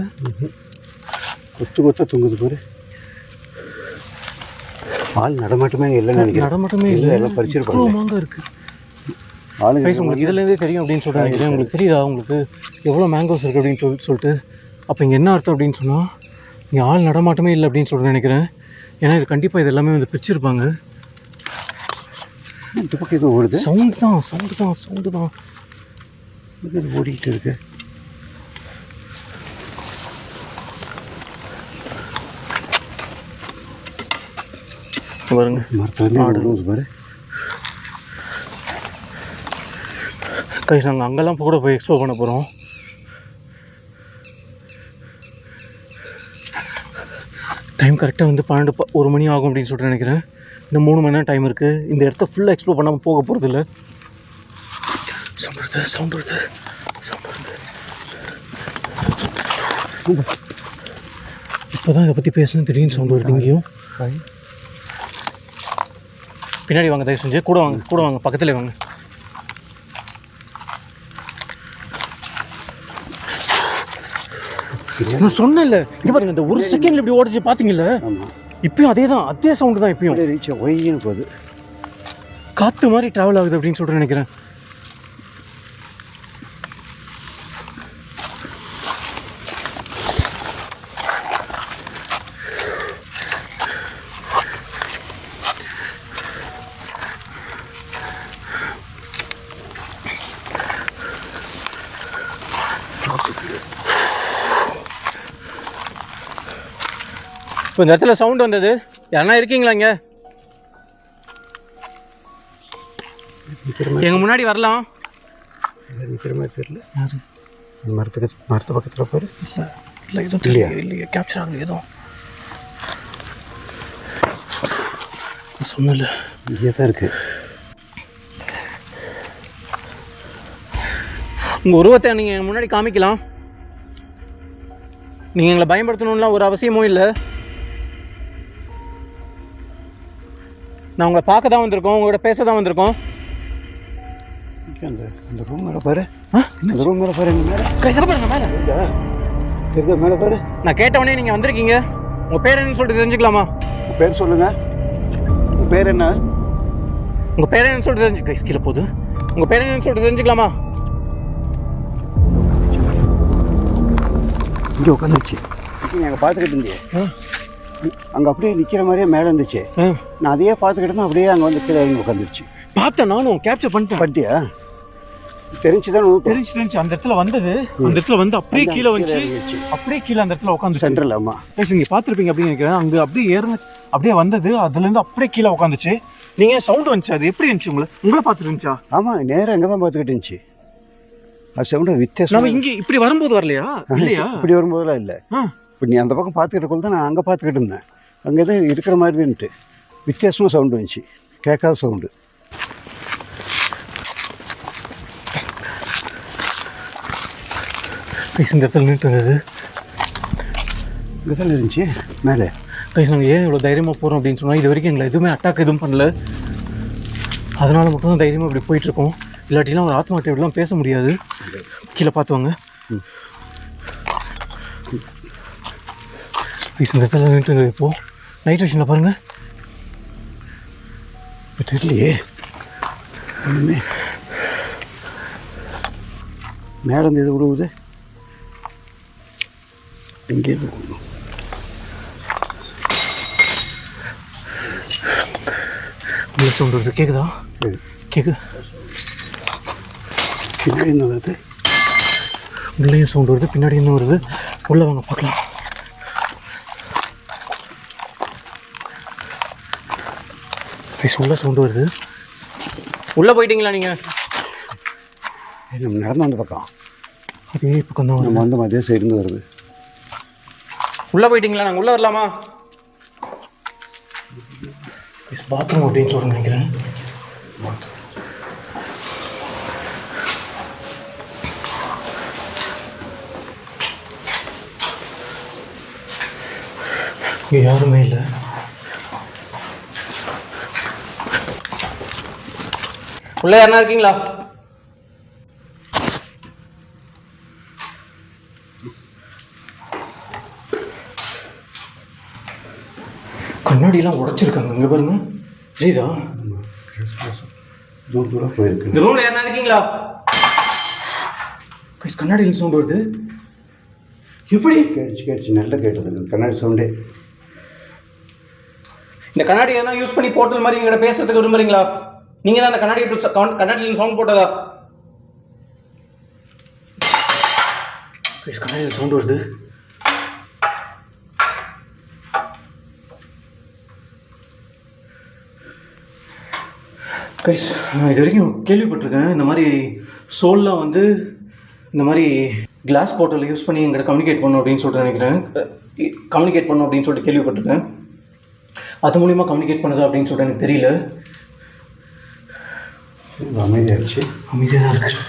கொத்து கொத்தாக தூங்குது பாரு. ஆள் நடமாட்டமே இல்லைன்னு நினைக்கிறேன். நடமாட்டமே இல்லை. எல்லாம் பறிச்சிருப்பாங்க. மாங்காய் இருக்குது. ஆளுங்க உங்களுக்கு இதுலேருந்தே தெரியும் அப்படின்னு சொல்கிறேன். உங்களுக்கு தெரியுதா உங்களுக்கு எவ்வளோ மேங்கோஸ் இருக்குது அப்படின்னு சொல்லிட்டு? அப்போ இங்கே என்ன அர்த்தம் அப்படின்னு சொன்னால், இங்கே ஆள் நடமாட்டமே இல்லை அப்படின்னு சொல்லிட்டு நினைக்கிறேன். ஏன்னா இது கண்டிப்பாக இது எல்லாமே வந்து பிரிச்சிருப்பாங்க. இந்த பக்கம் எதுவும் ஓடுது. சவுண்டு தான் இது ஓடிக்கிட்டு இருக்கு. பாருங்க, மரத்துலேருந்து பாரு. கைஸ் நாங்கள் அங்கெல்லாம் கூட போய் எக்ஸ்ப்ளோர் பண்ண போகிறோம். டைம் கரெக்டாக வந்து 1 மணி ஆகும் அப்படின்னு சொல்லிட்டு நினைக்கிறேன். இன்னும் 3 மணி நேரம் டைம் இருக்குது. இந்த இடத்த ஃபுல்லாக எக்ஸ்ப்ளோர் பண்ணாமல் போக போகிறது இல்லை. சவுண்ட் வருது. இப்போ தான் இதை பற்றி பேசணும் திடீர்னு சவுண்ட் வருது. இங்கேயும் பின்னாடி வாங்க, தயவு செஞ்சு கூட வாங்க பக்கத்தில் வாங்க. நான் சொன்னேன்ல, இங்கே பாருங்க, இந்த 1 செகண்ட்ல இப்படி ஓடிச்சு பார்த்தீங்கல்ல? இப்பயும் அதே சவுண்டு தான். இப்பயும் ஒய்யின்னு போகுது. காற்று மாதிரி ட்ராவல் ஆகுது அப்படின்னு சொல்லிட்டு நினைக்கிறேன். இப்போ இந்த இடத்துல சவுண்ட் வந்தது. யாரா இருக்கீங்களா இங்கே? எங்கள் முன்னாடி வரலாம். நிற்கிற மாதிரி தெரியல. மரத்து பக்கத்தில் பாரு. இல்லை எதுவும் இல்லையா? கேப்சர் ஆகல எதுவும். சொன்னல இங்கே தான் இருக்குது. உங்கள் உருவத்தை நீங்கள் முன்னாடி காமிக்கலாம். நீங்கள் எங்களை பயன்படுத்தணும்லாம் ஒரு அவசியமும் இல்லை. நான் உங்களை பார்க்க தான் வந்திருக்கோம், உங்களோட பேச தான் வந்திருக்கோம். அந்த ரூம் மேலே பாரு. அந்த ரூம் மேலே பாரு. பாருங்க மேலே தெரியுதா? மேலே பாரு. நான் கேட்டவொடனே நீங்கள் வந்திருக்கீங்க. உங்கள் பேர் என்னன்னு சொல்லிட்டு தெரிஞ்சுக்கலாமா? உங்கள் பேர் சொல்லுங்கள். உங்கள் பேர் என்ன? உங்கள் பேர் என்னன்னு சொல்லிட்டு கைஸ் கீழே போகுது. உங்கள் பேர் என்னன்னு சொல்லிட்டு தெரிஞ்சுக்கலாமா? இங்கே உட்காந்துருச்சு. நீங்கள் பார்த்துக்கிட்டு இருந்தீங்க. அங்கே அப்படியே நிற்கிற மாதிரியே மேலே இருந்துச்சு. நான் அதையே பார்த்துக்கிட்டு தான் அப்படியே அங்கே வந்து கீழே இறங்கி உட்காந்துருச்சு. பார்த்தேன், நானும் கேப்சர் பண்ணிட்டியா? தெரிஞ்சுதான் தெரிஞ்சு அந்த இடத்துல வந்தது. அந்த இடத்துல வந்து அப்படியே கீழே வந்து அப்படியே கீழே அந்த இடத்துல உட்காந்து சென்ட்ரல். ஆமாம், நீங்கள் பார்த்துருப்பீங்க அப்படின்னு நினைக்கிறேன். அங்கே அப்படியே அப்படியே வந்தது. அதுலேருந்து அப்படியே கீழே உட்காந்துச்சு. நீங்கள் சவுண்ட் வந்துச்சு. அது எப்படி இருந்துச்சு? உங்களை பார்த்துட்டு இருந்துச்சா? ஆமாம், நேராக அங்கே தான் பார்த்துக்கிட்டு இருந்துச்சு. அது சவுண்டு வித்தியாசம். நம்ம இங்கே இப்படி வரும்போது வரலையா? இல்லையா? இப்படி வரும்போதெல்லாம் இல்லை. இப்போ நீ அந்த பக்கம் பார்த்துக்கிட்ட தான் நான் அங்கே பார்த்துக்கிட்டு இருந்தேன். அங்கே தான் இருக்கிற மாதிரின்ட்டு வித்தியாசமாக சவுண்டு வந்துச்சு, கேட்காத சவுண்டு. கைஸ் இந்த இடத்துல நின்றுட்டு இருந்தது. இங்கே தான் இருந்துச்சு மேலே. கைஸ் நாங்கள் ஏன் இவ்வளோ தைரியமாக போகிறோம் அப்படின்னு சொன்னால், இது வரைக்கும் எங்களை எதுவுமே அட்டாக் எதுவும் பண்ணல. அதனால் மட்டும்தான் தைரியமாக இப்படி போயிட்டுருக்கோம். இல்லாட்டிலாம் ஒரு ஆத்மாட்ட இப்படிலாம் பேச முடியாது. கீழே பார்த்துவாங்க. கைஸ் இந்த இடத்துல நின்றுட்டு இருந்தது. இப்போது நைட் விஷனில் பாருங்கள். இப்போ தெரியலையே ஒன்றுமே. மேலே இருந்து எது விடுவுது, இங்கே எது விடணும். உள்ள சவுண்ட் வருது, கேட்குதா? கேட்குது. பின்னாடி என்ன வருது? உள்ளேயும் சவுண்ட் வருது, பின்னாடி என்ன வருது. உள்ளே வாங்க பார்க்கலாம். உள்ள சவுண்ட் வருது. உள்ளே போயிட்டீங்களா நீங்கள்? நம்ம நடந்து வந்த பக்கம் அதே பக்கம் தான் நம்ம வந்து அதே சைடுந்து வருது. உள்ளே போயிட்டீங்களா? நாங்கள் உள்ளே வரலாமா? பாத்ரூம் அப்படின்னு சொல்ல நினைக்கிறேன். இங்கே யாருமே இல்லை. உள்ள யாருன்னா இருக்கீங்களா? கண்ணாடியெல்லாம் உடைச்சிருக்காங்க. இங்கே பாருங்க, தெரியுதா? தூரம் போயிருக்கு. இந்த ரூம்ல யாருன்னா இருக்கீங்களா? கண்ணாடியில் சவுண்ட் வருது. எப்படி? கேட்டுச்சு நல்லா கேட்டது கண்ணாடி சவுண்டே. இந்த கண்ணாடி எதனா யூஸ் பண்ணி போர்ட்டல் மாதிரி எங்கிட்ட பேசுறதுக்கு விரும்புறீங்களா? நீங்கள் தான் அந்த கண்ணாடியில் சவுண்ட் போட்டதா? கண்ணாடியில் சவுண்ட் வருது. கைஸ் நான் இது வரைக்கும் கேள்விப்பட்டிருக்கேன், இந்த மாதிரி சோல்லாம் வந்து இந்த மாதிரி கிளாஸ் போர்ட்டல் யூஸ் பண்ணி எங்கிட்ட கம்யூனிகேட் பண்ணணும் அப்படின்னு சொல்லிட்டு நினைக்கிறேன். கம்யூனிகேட் பண்ணணும் அப்படின்னு சொல்லிட்டு கேள்விப்பட்டிருக்கேன். அது மூலிமா கம்யூனிகேட் பண்ணுதா அப்படின்னு சொல்லிட்டு எனக்கு தெரியல. அமைதியாகிடுச்சு. அமைதியாக தான் இருக்கு.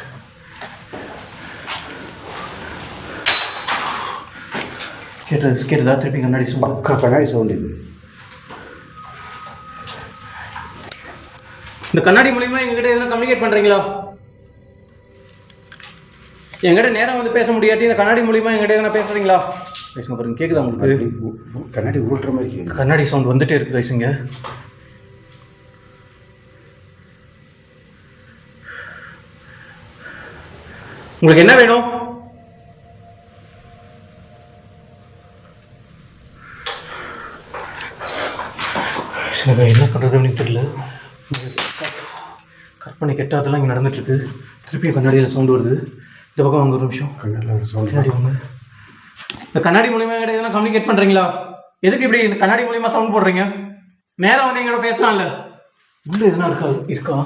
கேட்டதா? திருப்பி கண்ணாடி சவுண்ட். கண்ணாடி சவுண்ட். இது இந்த கண்ணாடி மூலிமா எங்ககிட்ட எதனா கம்யூனிகேட் பண்ணுறீங்களா? எங்கிட்ட நேரம் வந்து பேச முடியாட்டி இந்த கண்ணாடி மூலிமா எங்கிட்ட எதனா பேசுகிறீங்களா? பேசுங்க பாருங்க, கேட்குதா உங்களுக்கு? கண்ணாடி உருட்டுற மாதிரி கண்ணாடி சவுண்ட் வந்துட்டே இருக்கு. பேசுங்க. உங்களுக்கு என்ன வேணும்? என்ன பண்ணுறது அப்படின்னு தெரியல. கற்பனை கெட்டாதெல்லாம் இங்கே நடந்துட்டுருக்கு. திருப்பி கண்ணாடியில் சவுண்டு வருது. இந்த பக்கம் வாங்க ஒரு நிமிஷம். கண்ணாடியில் சவுண்ட். கண்ணாடி வாங்க. இந்த கண்ணாடி மூலியமாக எங்கிட்ட எதனா கம்யூனிகேட் பண்ணுறீங்களா? எதுக்கு இப்படி இந்த கண்ணாடி மூலியமாக சவுண்ட் போடுறீங்க? நேரம் வந்து எங்களோட பேசலாம்ல. உள்ள எதுனா இருக்கா?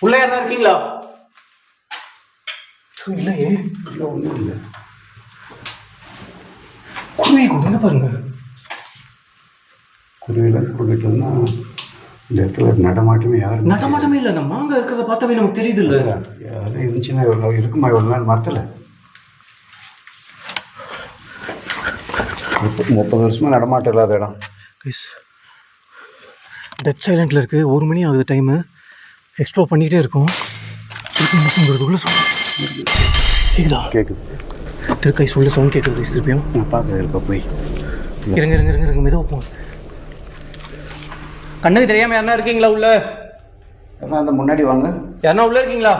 உள்ள யாரா இருக்கீங்களா? இல்லையே. இல்லை, ஒன்றும் இல்லை. குருவி கொடுங்க பாருங்க. குருவியில் கொடுக்கிட்டோம்னா இந்த இடத்துல நடமாட்டமே யாரும் நடமாட்டமே இல்லை. அந்த மாங்காய் இருக்கிறத பார்த்தாவே நமக்கு தெரியுது இல்லை. யாரும் இருந்துச்சுன்னா எவ்வளோ இருக்குமா? எவ்வளோ நாள் மரத்தில் 30 வருஷமாக நடமாட்டம் இல்லாத இடம். டெட் சைலண்டில் இருக்குது. 1 மணி ஆகுது டைமு. எக்ஸ்ப்ளோர் பண்ணிக்கிட்டே இருக்கோம். திருப்பி கேட்குதா? கேட்குது. திருக்கை சொல்ல சவுண்ட் கேட்குது. திருப்பியும் நான் பார்க்குறேன். இருக்க போய் இருங்க மெதுவாக போங்க. கண்ணுக்கு தெரியாமல் யாருன்னா இருக்கீங்களா உள்ள? யாரா அந்த முன்னாடி வாங்க. யாருன்னா உள்ள இருக்கீங்களா?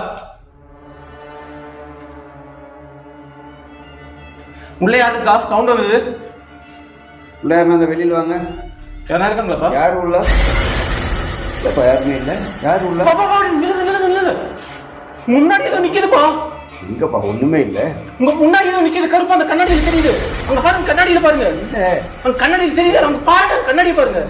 உள்ள யாரு இருக்கா? சவுண்ட் வந்தது. உள்ள யாருன்னா அந்த வெளியில் வாங்க. யாரா இருக்காங்களாப்பா? யார் உள்ள? இல்லைப்பா, யாருமே இல்லை. யார் உள்ள? முன்னாடி ஏதோ நிக்குதுப்பா. எங்கப்பா? ஒண்ணுமே இல்லை. உங்க முன்னாடி ஏதோ நிக்குது. கருப்பா அந்த கண்ணாடியில் தெரியுது. அங்க பாருங்க, கண்ணாடியில பாருங்க. இல்லை, கண்ணாடியில் தெரியுது. அவங்க பாருங்க, கண்ணாடி பாருங்க.